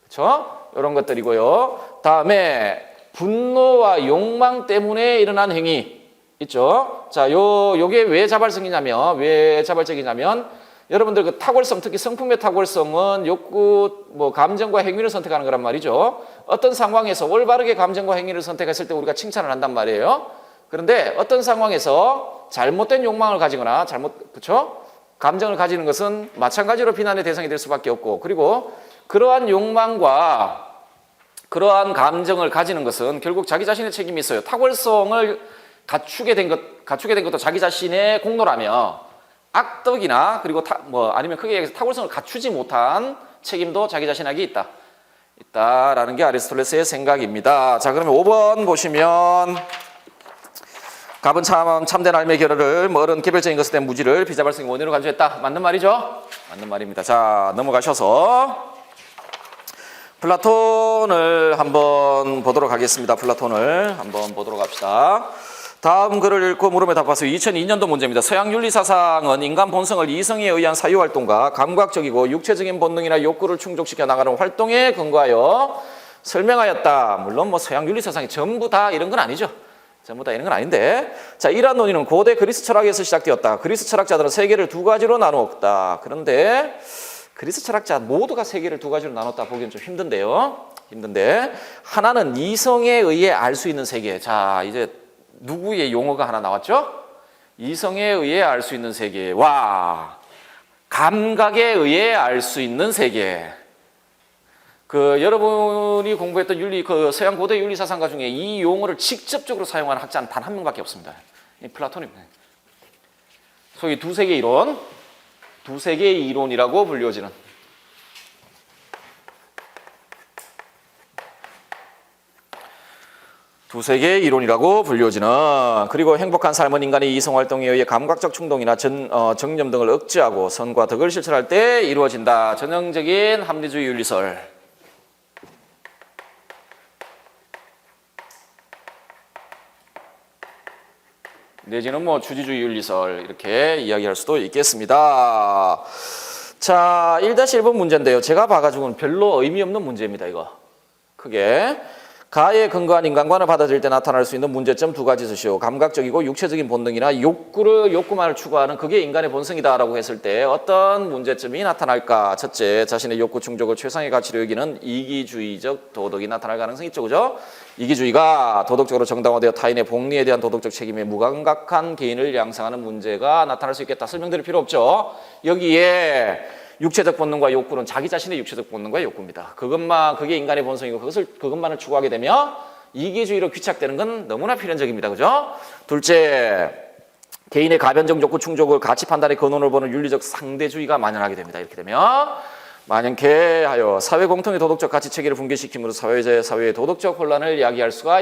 그렇죠? 이런 것들이고요. 다음에 분노와 욕망 때문에 일어난 행위 있죠. 자, 요게 왜 자발적이냐면 여러분들 그 탁월성, 특히 성품의 탁월성은 욕구, 감정과 행위를 선택하는 거란 말이죠. 어떤 상황에서 올바르게 감정과 행위를 선택했을 때 우리가 칭찬을 한단 말이에요. 그런데 어떤 상황에서 잘못된 욕망을 가지거나 그렇죠? 감정을 가지는 것은 마찬가지로 비난의 대상이 될 수밖에 없고, 그리고 그러한 욕망과 그러한 감정을 가지는 것은 결국 자기 자신의 책임이 있어요. 탁월성을 갖추게 된 것도 자기 자신의 공로라며 악덕이나 그리고 아니면 크게 얘기해서 탁월성을 갖추지 못한 책임도 자기 자신에게 있다라는 게 아리스토텔레스의 생각입니다. 자, 그러면 5번 보시면 갑은 참된 삶의 결의를 어른 개별적인 것에 대한 무지를 비자발성의 원인으로 간주했다. 맞는 말이죠? 맞는 말입니다. 자, 넘어가셔서 플라톤을 한번 보도록 하겠습니다. 플라톤을 한번 보도록 합시다. 다음 글을 읽고 물음에 답하세요. 2002년도 문제입니다. 서양 윤리 사상은 인간 본성을 이성에 의한 사유 활동과 감각적이고 육체적인 본능이나 욕구를 충족시켜 나가는 활동에 근거하여 설명하였다. 물론 서양 윤리 사상이 전부 다 이런 건 아니죠. 전부 다 이런 건 아닌데, 자, 이러한 논의는 고대 그리스 철학에서 시작되었다. 그리스 철학자들은 세계를 두 가지로 나누었다. 그런데 그리스 철학자 모두가 세계를 두 가지로 나눴다 보기엔 좀 힘든데 하나는 이성에 의해 알 수 있는 세계. 자, 이제 누구의 용어가 하나 나왔죠? 이성에 의해 알 수 있는 세계와 감각에 의해 알 수 있는 세계. 여러분이 공부했던 서양 고대 윤리 사상가 중에 이 용어를 직접적으로 사용하는 학자는 단 한 명밖에 없습니다. 플라톤입니다. 소위 두세계 이론이라고 불려지는. 두세계 이론이라고 불려지는. 그리고 행복한 삶은 인간의 이성활동에 의해 감각적 충동이나 정념 등을 억제하고 선과 덕을 실천할 때 이루어진다. 전형적인 합리주의 윤리설. 내지는 뭐 주지주의 윤리설 이렇게 이야기할 수도 있겠습니다. 자, 1-1번 문제인데요. 제가 봐가지고는 별로 의미 없는 문제입니다. 이거 크게 가에 근거한 인간관을 받아들일 때 나타날 수 있는 문제점 두 가지 쓰시오. 감각적이고 육체적인 본능이나 욕구만을 추구하는 그게 인간의 본성이다라고 했을 때 어떤 문제점이 나타날까? 첫째, 자신의 욕구 충족을 최상의 가치로 여기는 이기주의적 도덕이 나타날 가능성이 있죠. 그죠? 이기주의가 도덕적으로 정당화되어 타인의 복리에 대한 도덕적 책임에 무감각한 개인을 양성하는 문제가 나타날 수 있겠다. 설명드릴 필요 없죠. 여기에 육체적 본능과 욕구는 자기 자신의 육체적 본능과 욕구입니다. 그게 인간의 본성이고 그것만을 추구하게 되면 이기주의로 귀착되는 건 너무나 필연적입니다. 그죠? 둘째, 개인의 가변적 욕구 충족을 가치 판단의 근원을 보는 윤리적 상대주의가 만연하게 됩니다. 이렇게 되면 만연케 하여 사회 공통의 도덕적 가치 체계를 붕괴시킴으로 사회의 도덕적 혼란을 야기할 수가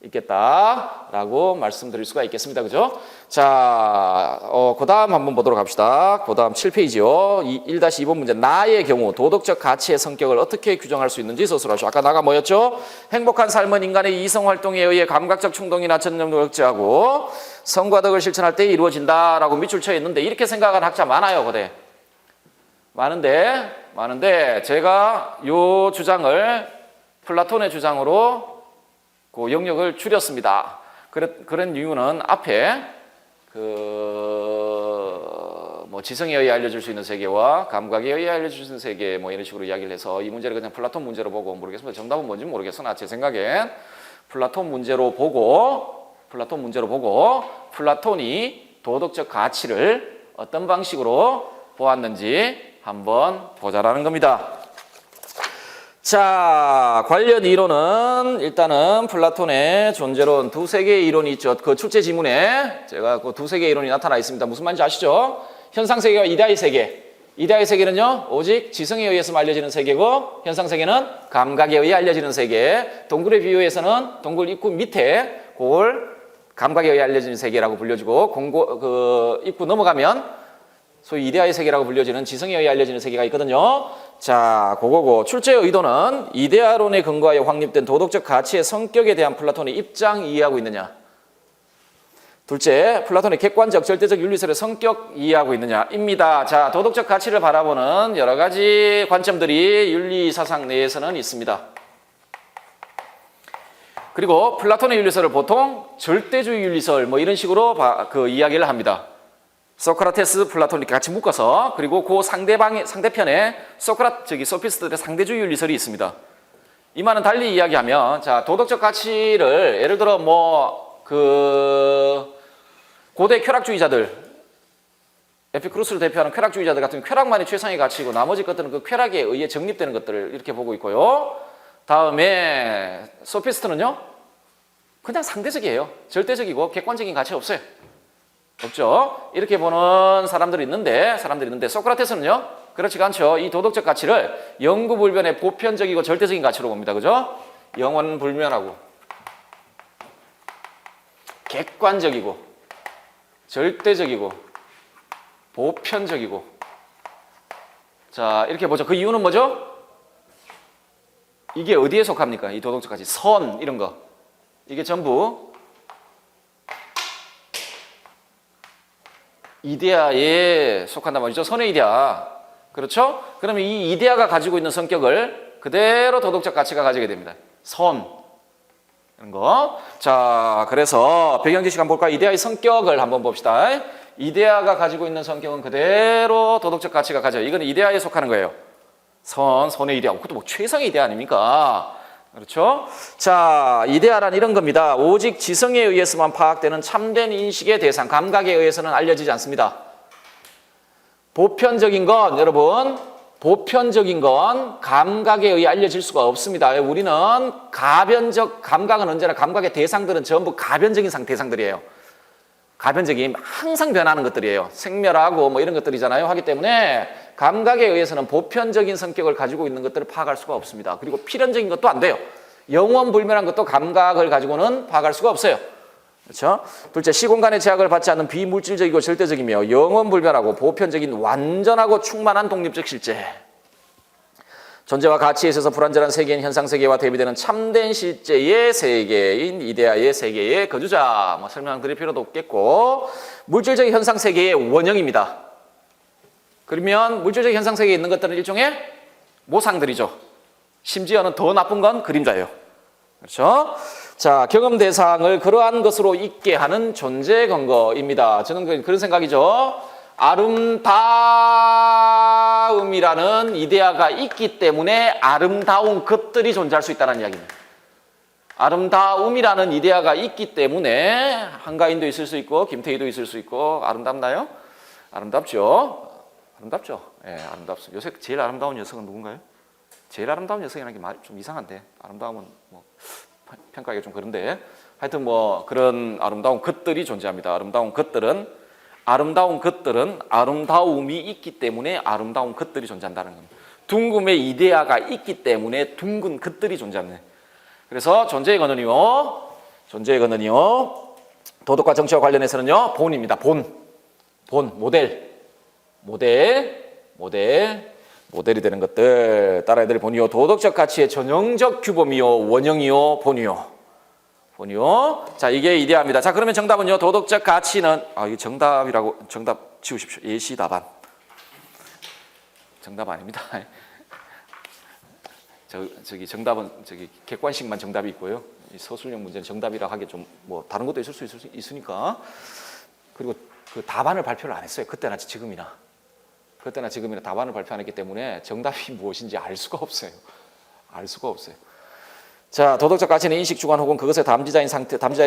있겠다라고 말씀드릴 수가 있겠습니다. 그죠? 자, 그 다음 한번 보도록 합시다. 그 다음 7페이지요. 1-2번 문제. 나의 경우 도덕적 가치의 성격을 어떻게 규정할 수 있는지 서술하시오. 아까 나가 뭐였죠? 행복한 삶은 인간의 이성활동에 의해 감각적 충동이나 전념을 억제하고 성과 덕을 실천할 때 이루어진다라고 밑줄 쳐 있는데 이렇게 생각하는 학자 많아요. 거대. 많은데 제가 요 주장을 플라톤의 주장으로 그 영역을 줄였습니다. 그런 이유는 앞에 뭐 지성에 의해 알려줄 수 있는 세계와 감각에 의해 알려줄 수 있는 세계 뭐 이런 식으로 이야기를 해서 이 문제를 그냥 플라톤 문제로 보고 모르겠습니다. 정답은 뭔지 모르겠으나 제 생각엔 플라톤 문제로 보고 플라톤이 도덕적 가치를 어떤 방식으로 보았는지 한번 보자라는 겁니다. 자, 관련 이론은 일단은 플라톤의 존재론 두세 개의 이론이 있죠. 그 출제 지문에 제가 그 두세 개의 이론이 나타나 있습니다. 무슨 말인지 아시죠? 현상세계와 이데아의 세계. 이데아의 세계는요, 오직 지성에 의해서만 알려지는 세계고 현상세계는 감각에 의해 알려지는 세계. 동굴의 비유에서는 동굴 입구 밑에 그걸 감각에 의해 알려지는 세계라고 불려지고 입구 넘어가면 소위 이데아의 세계라고 불려지는 지성에 의해 알려지는 세계가 있거든요. 자, 그거고 출제의 의도는 이데아론에 근거하여 확립된 도덕적 가치의 성격에 대한 플라톤의 입장 이해하고 있느냐. 둘째, 플라톤의 객관적 절대적 윤리설의 성격 이해하고 있느냐입니다. 자, 도덕적 가치를 바라보는 여러 가지 관점들이 윤리 사상 내에서는 있습니다. 그리고 플라톤의 윤리설을 보통 절대주의 윤리설 뭐 이런 식으로 이야기를 합니다. 소크라테스, 플라톤 이렇게 같이 묶어서 그리고 그 상대편에 소피스트들의 상대주의 윤리설이 있습니다. 이만은 달리 이야기하면 자, 도덕적 가치를 예를 들어 고대 쾌락주의자들 에피쿠로스를 대표하는 쾌락주의자들 같은 쾌락만이 최상의 가치이고 나머지 것들은 그 쾌락에 의해 정립되는 것들을 이렇게 보고 있고요. 다음에 소피스트는요 그냥 상대적이에요. 절대적이고 객관적인 가치 없어요. 없죠. 이렇게 보는 사람들이 있는데 소크라테스는요 그렇지가 않죠. 이 도덕적 가치를 영구불변의 보편적이고 절대적인 가치로 봅니다. 그죠? 영원불변하고 객관적이고 절대적이고 보편적이고 자 이렇게 보죠. 그 이유는 뭐죠? 이게 어디에 속합니까? 이 도덕적 가치 선 이런 거 이게 전부 이데아에 속한단 말이죠. 선의 이데아. 그렇죠? 그러면 이 이데아가 가지고 있는 성격을 그대로 도덕적 가치가 가지게 됩니다. 선. 이런 거. 자, 그래서 배경지식 한번 볼까요? 이데아의 성격을 한번 봅시다. 이데아가 가지고 있는 성격은 그대로 도덕적 가치가 가져요. 이건 이데아에 속하는 거예요. 선의 이데아. 그것도 뭐 최상의 이데아 아닙니까? 그렇죠? 자, 이데아란 이런 겁니다. 오직 지성에 의해서만 파악되는 참된 인식의 대상, 감각에 의해서는 알려지지 않습니다. 보편적인 건 감각에 의해 알려질 수가 없습니다. 우리는 감각은 언제나 감각의 대상들은 전부 가변적인 대상들이에요. 가변적인 항상 변하는 것들이에요. 생멸하고 뭐 이런 것들이잖아요. 하기 때문에 감각에 의해서는 보편적인 성격을 가지고 있는 것들을 파악할 수가 없습니다. 그리고 필연적인 것도 안 돼요. 영원불멸한 것도 감각을 가지고는 파악할 수가 없어요. 그렇죠? 둘째, 시공간의 제약을 받지 않는 비물질적이고 절대적이며 영원불변하고 보편적인 완전하고 충만한 독립적 실제. 존재와 가치에 있어서 불완전한 세계인 현상 세계와 대비되는 참된 실제의 세계인 이데아의 세계의 거주자. 뭐 설명드릴 필요도 없겠고, 물질적 현상 세계의 원형입니다. 그러면 물질적 현상 세계에 있는 것들은 일종의 모상들이죠. 심지어는 더 나쁜 건 그림자예요. 그렇죠? 자, 경험 대상을 그러한 것으로 있게 하는 존재 근거입니다. 저는 그런 생각이죠. 아름다움이라는 이데아가 있기 때문에 아름다운 것들이 존재할 수 있다는 이야기입니다. 아름다움이라는 이데아가 있기 때문에 한가인도 있을 수 있고 김태희도 있을 수 있고 아름답나요? 아름답죠. 아름답죠. 예, 아름답습니다. 요새 제일 아름다운 여성은 누군가요? 제일 아름다운 여성이라는 게 말 좀 이상한데, 아름다움은 뭐 평가하기가 좀 그런데, 하여튼 뭐 그런 아름다운 것들이 존재합니다. 아름다운 것들은 아름다움이 있기 때문에 아름다운 것들이 존재한다는 겁니다. 둥금의 이데아가 있기 때문에 둥근 것들이 존재합니다. 그래서 존재의 근원이요, 도덕과 정치와 관련해서는요, 본입니다. 모델이 되는 것들, 따라야 될 본이요, 도덕적 가치의 전형적 규범이요, 원형이요, 본이요. 자, 이게 이데아입니다. 자, 그러면 정답은요, 도덕적 가치는, 이게 정답 지우십시오. 예시 답안. 정답 아닙니다. 정답은 객관식만 정답이 있고요. 이 서술형 문제는 정답이라 하기 좀 뭐 다른 것도 있을 수 있으니까. 그리고 그 답안을 발표를 안 했어요. 그때나 지금이나 답안을 발표 안 했기 때문에 정답이 무엇인지 알 수가 없어요. 자, 도덕적 가치는 인식 주관 혹은 그것의 담지자의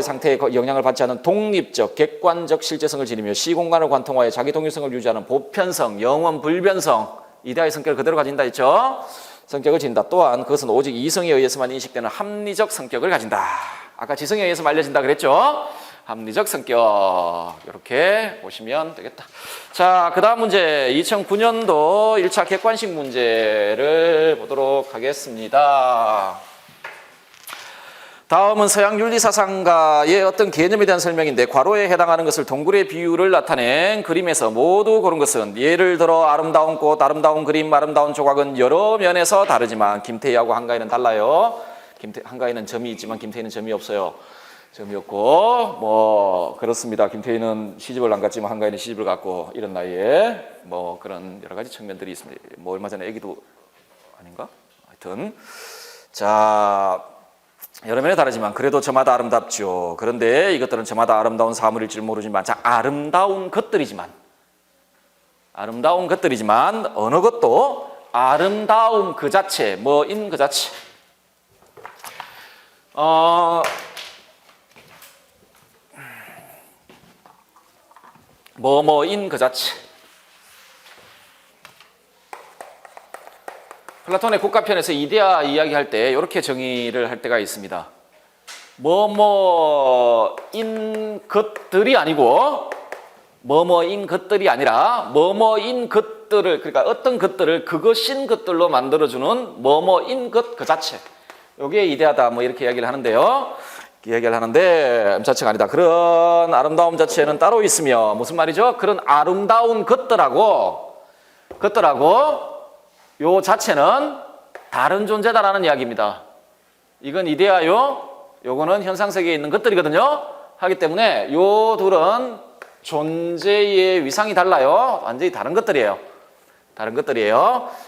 상태에 영향을 받지 않는 독립적, 객관적 실제성을 지니며 시공간을 관통하여 자기 독립성을 유지하는 보편성, 영원 불변성, 이데아의 성격을 그대로 가진다 했죠. 성격을 지닌다. 또한 그것은 오직 이성에 의해서만 인식되는 합리적 성격을 가진다. 아까 지성에 의해서 알려진다 그랬죠. 합리적 성격, 이렇게 보시면 되겠다. 자, 그 다음 문제, 2009년도 1차 객관식 문제를 보도록 하겠습니다. 다음은 서양 윤리사상가의 어떤 개념에 대한 설명인데, 괄호에 해당하는 것을 동굴의 비유를 나타낸 그림에서 모두 고른 것은, 예를 들어 아름다운 꽃, 아름다운 그림, 아름다운 조각은 여러 면에서 다르지만 김태희하고 한가인은 달라요. 한가인은 점이 있지만 김태희는 점이 없어요. 점이 없고, 뭐 그렇습니다. 김태희는 시집을 안 갔지만 한가인은 시집을 갔고, 이런 나이에 뭐 그런 여러 가지 측면들이 있습니다. 뭐 얼마 전에 애기도 아닌가? 하여튼 자, 여러 면에 다르지만 그래도 저마다 아름답죠. 그런데 이것들은 저마다 아름다운 사물일 줄 모르지만, 자, 아름다운 것들이지만 어느 것도 아름다움 그 자체, 뭐인 그 자체, 뭐인 그 자체. 플라톤의 국가편에서 이데아 이야기할 때 이렇게 정의를 할 때가 있습니다. 뭐뭐인 것들이 아니고, 뭐뭐인 것들이 아니라 뭐뭐인 것들을, 그러니까 어떤 것들을 그것인 것들로 만들어주는 뭐뭐인 것 그 자체, 이게 이데아다, 뭐 이렇게 이야기를 하는데요. 이야기를 하는데 자체가 아니다. 그런 아름다움 자체는 따로 있으며, 무슨 말이죠? 그런 아름다운 것들하고 요 자체는 다른 존재다라는 이야기입니다. 이건 이데아요, 요거는 현상세계에 있는 것들이거든요. 하기 때문에 요 둘은 존재의 위상이 달라요. 완전히 다른 것들이에요.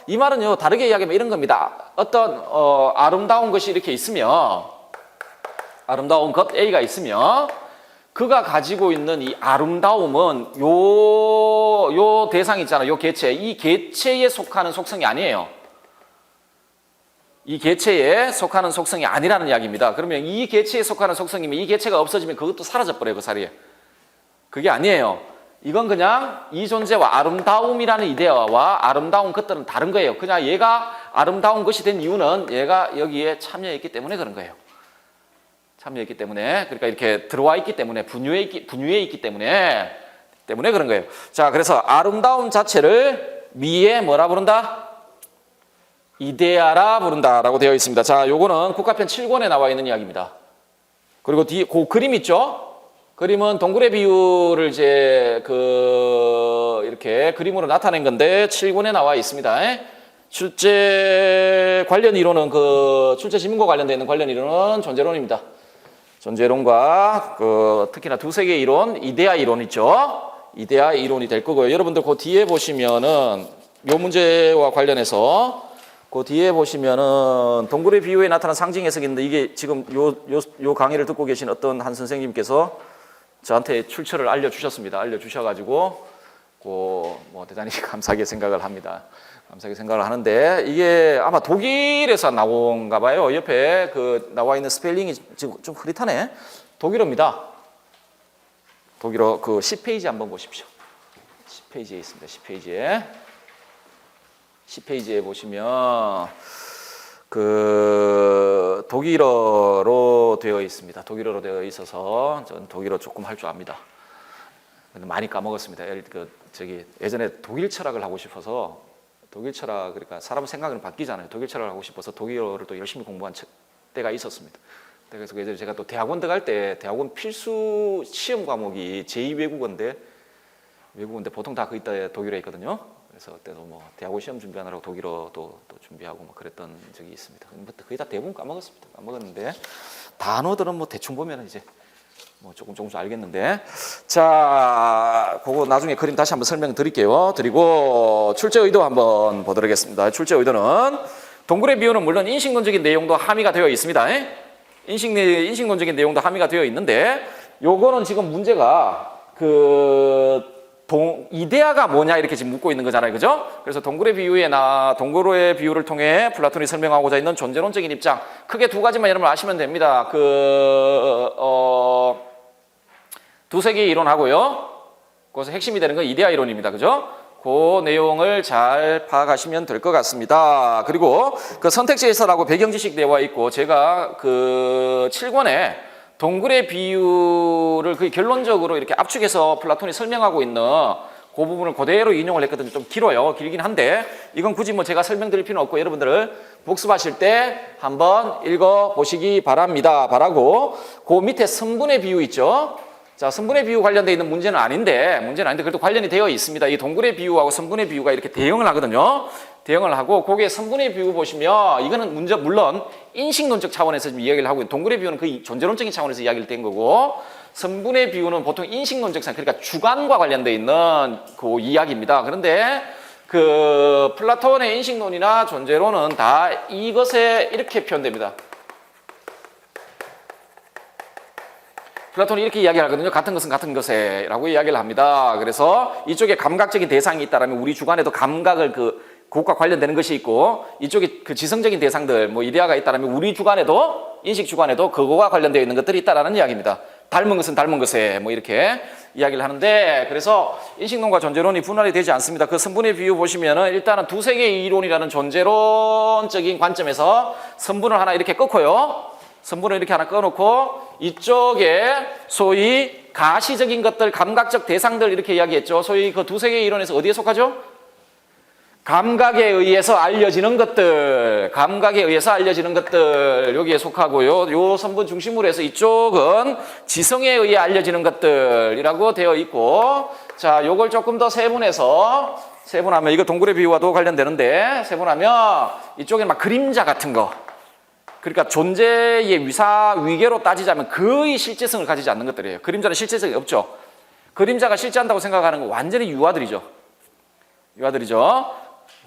이 말은요, 다르게 이야기하면 이런 겁니다. 어떤 아름다운 것이 이렇게 있으면, 아름다운 것 A가 있으면 그가 가지고 있는 이 아름다움은 요 대상 있잖아요. 요 개체, 이 개체에 속하는 속성이 아니에요. 이 개체에 속하는 속성이 아니라는 이야기입니다. 그러면 이 개체에 속하는 속성이면 이 개체가 없어지면 그것도 사라져버려요, 그 자리에. 그게 아니에요. 이건 그냥 이 존재와 아름다움이라는 이데아와 아름다운 것들은 다른 거예요. 그냥 얘가 아름다운 것이 된 이유는 얘가 여기에 참여했기 때문에 그런 거예요. 참여했기 때문에, 그러니까 이렇게 들어와 있기 때문에, 분유에 있기 때문에 그런 거예요. 자, 그래서 아름다움 자체를 미에 뭐라 부른다? 이데아라 부른다라고 되어 있습니다. 자, 요거는 국가편 7권에 나와 있는 이야기입니다. 그리고 뒤에 그 그림 있죠? 그림은 동굴의 비유를 이제 이렇게 그림으로 나타낸 건데 7권에 나와 있습니다. 출제 관련 이론은 그 출제 지문과 관련되어 있는 관련 이론은 존재론입니다. 존재론과 그 특히나 두세 개의 이론, 이데아 이론 있죠. 이데아 이론이 될 거고요. 여러분들 그 뒤에 보시면은 요 문제와 관련해서 그 뒤에 보시면은 동굴의 비유에 나타난 상징 해석인데 이게 지금 요 강의를 듣고 계신 어떤 한 선생님께서 저한테 출처를 알려주셨습니다. 알려주셔가지고 뭐 대단히 감사하게 생각을 합니다. 감사하게 생각을 하는데 이게 아마 독일에서 나온가 봐요. 옆에 그 나와 있는 스펠링이 지금 좀 흐릿하네. 독일어입니다. 독일어 그 10페이지 한번 보십시오. 10페이지에 있습니다. 10페이지에 보시면 그 독일어로 되어 있습니다. 독일어로 되어 있어서 저는 독일어 조금 할 줄 압니다. 근데 많이 까먹었습니다. 예전에 독일 철학을 하고 싶어서 독일 철학 그러니까 사람 생각은 바뀌잖아요. 독일 철학을 하고 싶어서 독일어를 또 열심히 공부한 때가 있었습니다. 그래서 예전에 제가 또 대학원 들어갈 때 대학원 필수 시험 과목이 제2외국어인데 보통 다 거기다 독일어 있거든요. 그래서 그때도 뭐 대학원 시험 준비하느라고 독일어도 또 준비하고 뭐 그랬던 적이 있습니다. 거의 다 대부분 까먹었습니다. 까먹었는데 단어들은 뭐 대충 보면 이제 뭐 조금씩 알겠는데 자 그거 나중에 그림 다시 한번 설명드릴게요. 드리고 출제 의도 한번 보도록 하겠습니다. 출제 의도는 동굴의 비유는 물론 인식론적인 내용도 함의가 되어 있습니다. 인식론적인 내용도 함의가 되어 있는데 요거는 지금 문제가 이데아가 뭐냐 이렇게 지금 묻고 있는 거잖아요. 그죠? 그래서 동굴의 비유를 통해 플라톤이 설명하고자 있는 존재론적인 입장 크게 두 가지만 여러분 아시면 됩니다. 두세 개의 이론하고요. 거기서 핵심이 되는 건 이데아 이론입니다. 그죠? 그 내용을 잘 파악하시면 될 것 같습니다. 그리고 그 선택지에서라고 배경 지식 되어 있고 제가 그 7권에 동굴의 비유를 거의 결론적으로 이렇게 압축해서 플라톤이 설명하고 있는 그 부분을 그대로 인용을 했거든요. 좀 길긴 한데 이건 굳이 뭐 제가 설명드릴 필요는 없고 여러분들을 복습하실 때 한번 읽어보시기 바라고 그 밑에 선분의 비유 있죠. 자, 선분의 비유 관련되어 있는 문제는 아닌데 그래도 관련이 되어 있습니다. 이 동굴의 비유하고 선분의 비유가 이렇게 대응을 하거든요. 대응을 하고 거기에 선분의 비유 보시면 이거는 물론 인식론적 차원에서 좀 이야기를 하고 동굴의 비유는 그 존재론적인 차원에서 이야기를 된 거고 선분의 비유는 보통 인식론적 차원 그러니까 주관과 관련되어 있는 그 이야기입니다. 그런데 그 플라톤의 인식론이나 존재론은 다 이것에 이렇게 표현됩니다. 플라톤이 이렇게 이야기하거든요. 같은 것은 같은 것에 라고 이야기를 합니다. 그래서 이쪽에 감각적인 대상이 있다면 우리 주관에도 감각을 그것과 관련되는 것이 있고 이쪽에 그 지성적인 대상들 뭐 이데아가 있다면 우리 주관에도 인식 주관에도 그거와 관련되어 있는 것들이 있다라는 이야기입니다. 닮은 것은 닮은 것에 뭐 이렇게 이야기를 하는데 그래서 인식론과 존재론이 분할이 되지 않습니다. 그 선분의 비유 보시면은 일단은 두세 개의 이론이라는 존재론적인 관점에서 선분을 하나 이렇게 끊고요. 선분을 이렇게 하나 꺼놓고 이쪽에 소위 가시적인 것들, 감각적 대상들 이렇게 이야기했죠. 소위 그 두세 개의 이론에서 어디에 속하죠? 감각에 의해서 알려지는 것들, 여기에 속하고요. 요 선분 중심으로 해서 이쪽은 지성에 의해 알려지는 것들이라고 되어 있고 자, 요걸 조금 더 세분하면 이거 동굴의 비유와도 관련되는데 세분하면 이쪽에는 막 그림자 같은 거 그러니까 존재의 위계로 따지자면 거의 실제성을 가지지 않는 것들이에요. 그림자는 실제성이 없죠. 그림자가 실제한다고 생각하는 건 완전히 유아들이죠.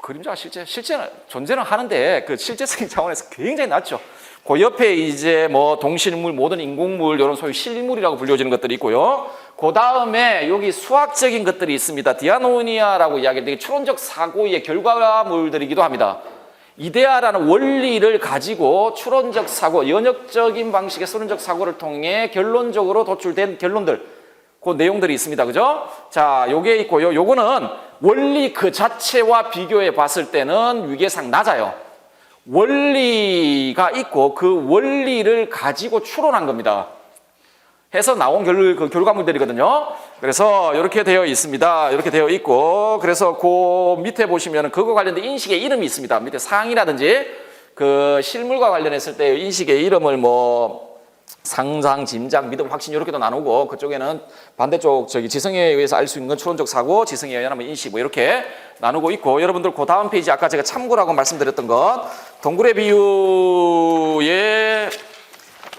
그림자가 실제는 존재는 하는데 그 실제성 차원에서 굉장히 낮죠. 그 옆에 이제 뭐 동실물, 모든 인공물 이런 소위 실물이라고 불려지는 것들이 있고요. 그 다음에 여기 수학적인 것들이 있습니다. 디아노니아라고 이야기하는데 추론적 사고의 결과물들이기도 합니다. 이데아라는 원리를 가지고 추론적 사고, 연역적인 방식의 수론적 사고를 통해 결론적으로 도출된 결론들, 그 내용들이 있습니다. 그죠? 자, 요게 있고요. 요거는 원리 그 자체와 비교해 봤을 때는 위계상 낮아요. 원리가 있고 그 원리를 가지고 추론한 겁니다. 해서 나온 결과물들이거든요. 그래서 이렇게 되어 있습니다. 이렇게 되어 있고 그래서 그 밑에 보시면 그거 관련된 인식의 이름이 있습니다. 밑에 상이라든지 그 실물과 관련했을 때 인식의 이름을 뭐 상상, 짐작, 믿음, 확신 이렇게도 나누고 그쪽에는 반대쪽 지성에 의해서 알 수 있는 건 추론적 사고, 지성에 의한 인식 뭐 이렇게 나누고 있고 여러분들 그 다음 페이지 아까 제가 참고라고 말씀드렸던 것 동굴의 비유의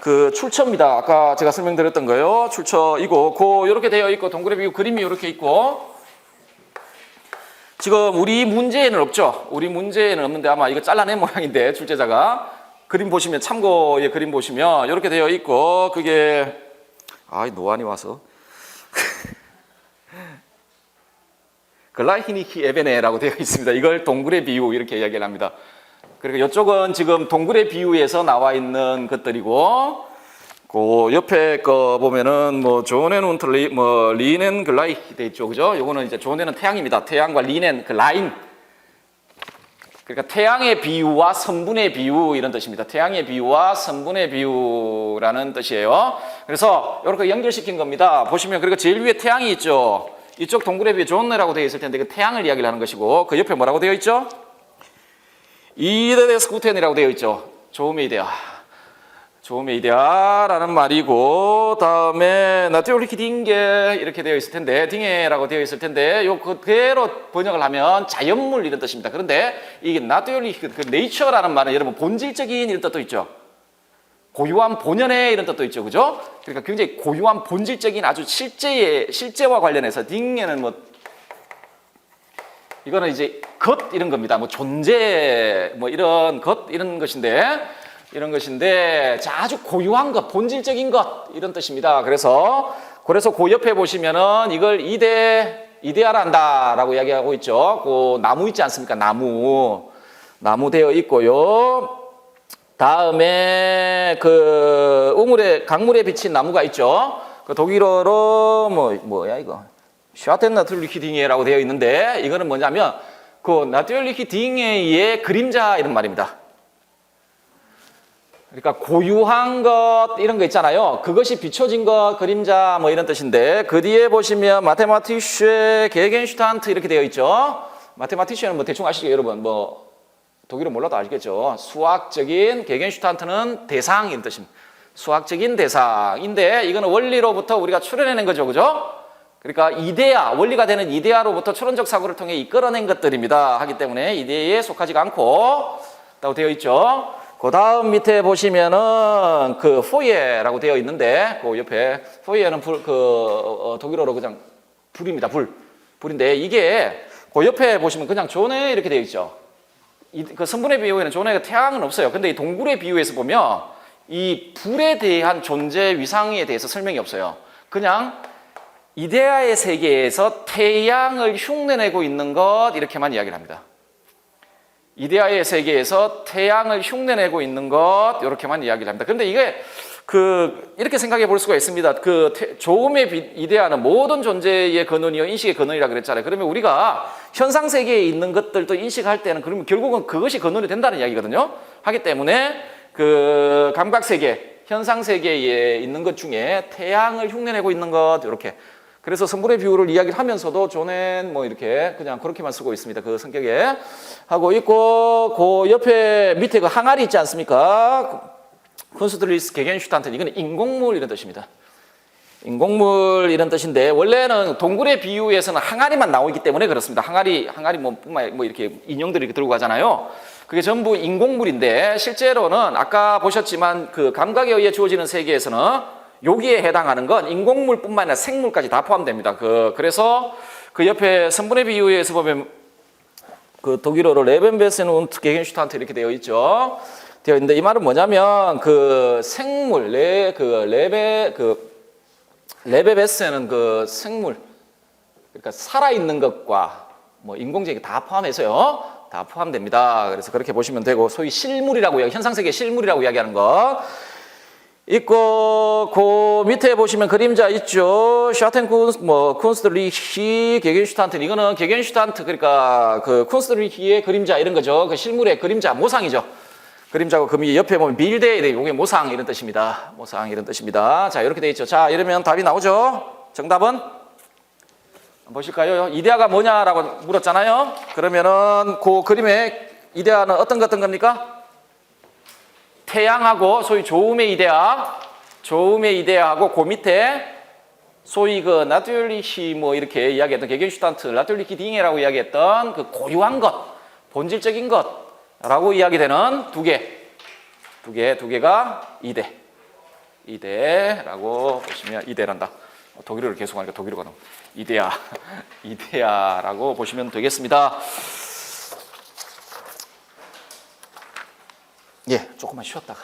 그 출처입니다. 아까 제가 설명드렸던 거요. 출처이고 이렇게 되어 있고 동굴의 비유 그림이 이렇게 있고 지금 우리 문제에는 없죠. 우리 문제에는 없는데 아마 이거 잘라낸 모양인데 출제자가 그림 보시면 참고의 그림 보시면 이렇게 되어 있고 그게 노안이 와서 글라히니키 에베네라고 되어 있습니다. 이걸 동굴의 비유 이렇게 이야기를 합니다. 그리고 이쪽은 지금 동굴의 비유에서 나와 있는 것들이고 그 옆에 거 보면은 뭐 존앤 운틀리 뭐 리넨 글라이히 돼 있죠. 그죠? 요거는 이제 존앤은 태양입니다. 태양과 리넨 그 라인 그러니까 태양의 비유와 성분의 비유 이런 뜻입니다. 태양의 비유와 성분의 비유라는 뜻이에요. 그래서 이렇게 연결시킨 겁니다. 보시면 그리고 제일 위에 태양이 있죠. 이쪽 동굴의 비유 존네라고 되어 있을 텐데 그 태양을 이야기를 하는 것이고 그 옆에 뭐라고 되어 있죠? 이데데스쿠텐이라고 되어 있죠. 조음의 이데아. 조음의 이데아라는 말이고 다음에 나티올리키 딩게 이렇게 되어 있을 텐데 딩게라고 되어 있을 텐데 요 그대로 번역을 하면 자연물 이런 뜻입니다. 그런데 이게 나티올리키 그 네이처라는 말은 여러분 본질적인 이런 뜻도 있죠. 고유한 본연의 이런 뜻도 있죠. 그죠? 그러니까 굉장히 고유한 본질적인 아주 실제와 관련해서 딩게는 뭐 이거는 이제 것 이런 겁니다. 뭐 존재 뭐 이런 것 이런 것인데 아주 고유한 것, 본질적인 것 이런 뜻입니다. 그래서 그 옆에 보시면은 이걸 이데아란다라고 이야기하고 있죠. 그 나무 있지 않습니까? 나무 되어 있고요. 다음에 그 강물에 비친 나무가 있죠. 그 독일어로 뭐야 이거? 샤텐나트리히딩에라고 되어 있는데 이거는 뭐냐면 그 나트리히딩에의 그림자 이런 말입니다. 그러니까 고유한 것 이런 거 있잖아요. 그것이 비춰진 것, 그림자 뭐 이런 뜻인데 그 뒤에 보시면 마테마티슈의 게겐슈탄트 이렇게 되어 있죠. 마테마티슈는 뭐 대충 아시죠, 여러분? 뭐 독일어 몰라도 아시겠죠. 수학적인 게겐슈탄트는 대상 이런 뜻입니다. 수학적인 대상인데 이거는 원리로부터 우리가 추론해낸 거죠, 그죠? 그러니까 이데아, 원리가 되는 이데아로부터 추론적 사고를 통해 이끌어낸 것들입니다. 하기 때문에 이데아에 속하지가 않고 라고 되어 있죠. 그 다음 밑에 보시면은 그 포예라고 되어 있는데 그 옆에 포예는 독일어로 그냥 불입니다. 불인데 이게 그 옆에 보시면 그냥 존에 이렇게 되어 있죠. 그 성분의 비유에는 존에가 태양은 없어요. 근데 이 동굴의 비유에서 보면 이 불에 대한 존재 위상에 대해서 설명이 없어요. 그냥 이데아의 세계에서 태양을 흉내내고 있는 것 이렇게만 이야기를 합니다. 이데아의 세계에서 태양을 흉내내고 있는 것 이렇게만 이야기를 합니다. 그런데 이게 이렇게 생각해 볼 수가 있습니다. 조음의 이데아는 모든 존재의 근원이요 인식의 근원이라 그랬잖아요. 그러면 우리가 현상 세계에 있는 것들도 인식할 때는 그러면 결국은 그것이 근원이 된다는 이야기거든요. 하기 때문에 그 감각 세계, 현상 세계에 있는 것 중에 태양을 흉내내고 있는 것 이렇게. 그래서 성분의 비유를 이야기를 하면서도 존엔 뭐 이렇게 그냥 그렇게만 쓰고 있습니다. 그 성격에 하고 있고 그 옆에 밑에 그 항아리 있지 않습니까? 쿤스트리스 게겐슈탄트 이거는 인공물 이런 뜻입니다. 인공물 이런 뜻인데 원래는 동굴의 비유에서는 항아리만 나오기 때문에 그렇습니다. 항아리 뭐 이렇게 인형들이 이렇게 들고 가잖아요. 그게 전부 인공물인데 실제로는 아까 보셨지만 그 감각에 의해 주어지는 세계에서는 여기에 해당하는 건 인공물뿐만 아니라 생물까지 다 포함됩니다. 그래서 그 옆에 성분의 비유에서 보면 그 독일어로 레벤베센 und 게겐슈탄트 이렇게 되어 있죠. 되어 있는데 이 말은 뭐냐면 그 생물 레베베센은 그 생물 그러니까 살아있는 것과 뭐 인공적인 다 포함해서요. 다 포함됩니다. 그래서 그렇게 보시면 되고 소위 실물이라고 현상세계 실물이라고 이야기하는 것 있고 그 밑에 보시면 그림자 있죠. 쿤스트리히 게겐슈탄트 이거는 게겐슈탄트 그러니까 그 쿤스트리히의 그림자 이런 거죠. 그 실물의 그림자 모상이죠. 그림자고 그 옆에 보면 빌데 이게 모상 이런 뜻입니다. 모상 이런 뜻입니다. 자 이렇게 돼 있죠. 자 이러면 답이 나오죠. 정답은 보실까요? 이데아가 뭐냐라고 물었잖아요. 그러면은 그 그림의 이데아는 어떤 겁니까? 태양하고 소위 조음의 이데아, 조음의 이데아하고 그 밑에 소위 그 나트율리히 뭐 이렇게 이야기했던 게겐슈탄트 나트율리히 딩해라고 이야기했던 그 고유한 것, 본질적인 것라고 이야기되는 두 개가 이데라고 보시면 이데란다. 독일어를 계속 하니까 독일어가 나오고 이데아라고 보시면 되겠습니다. 예, 조금만 쉬었다가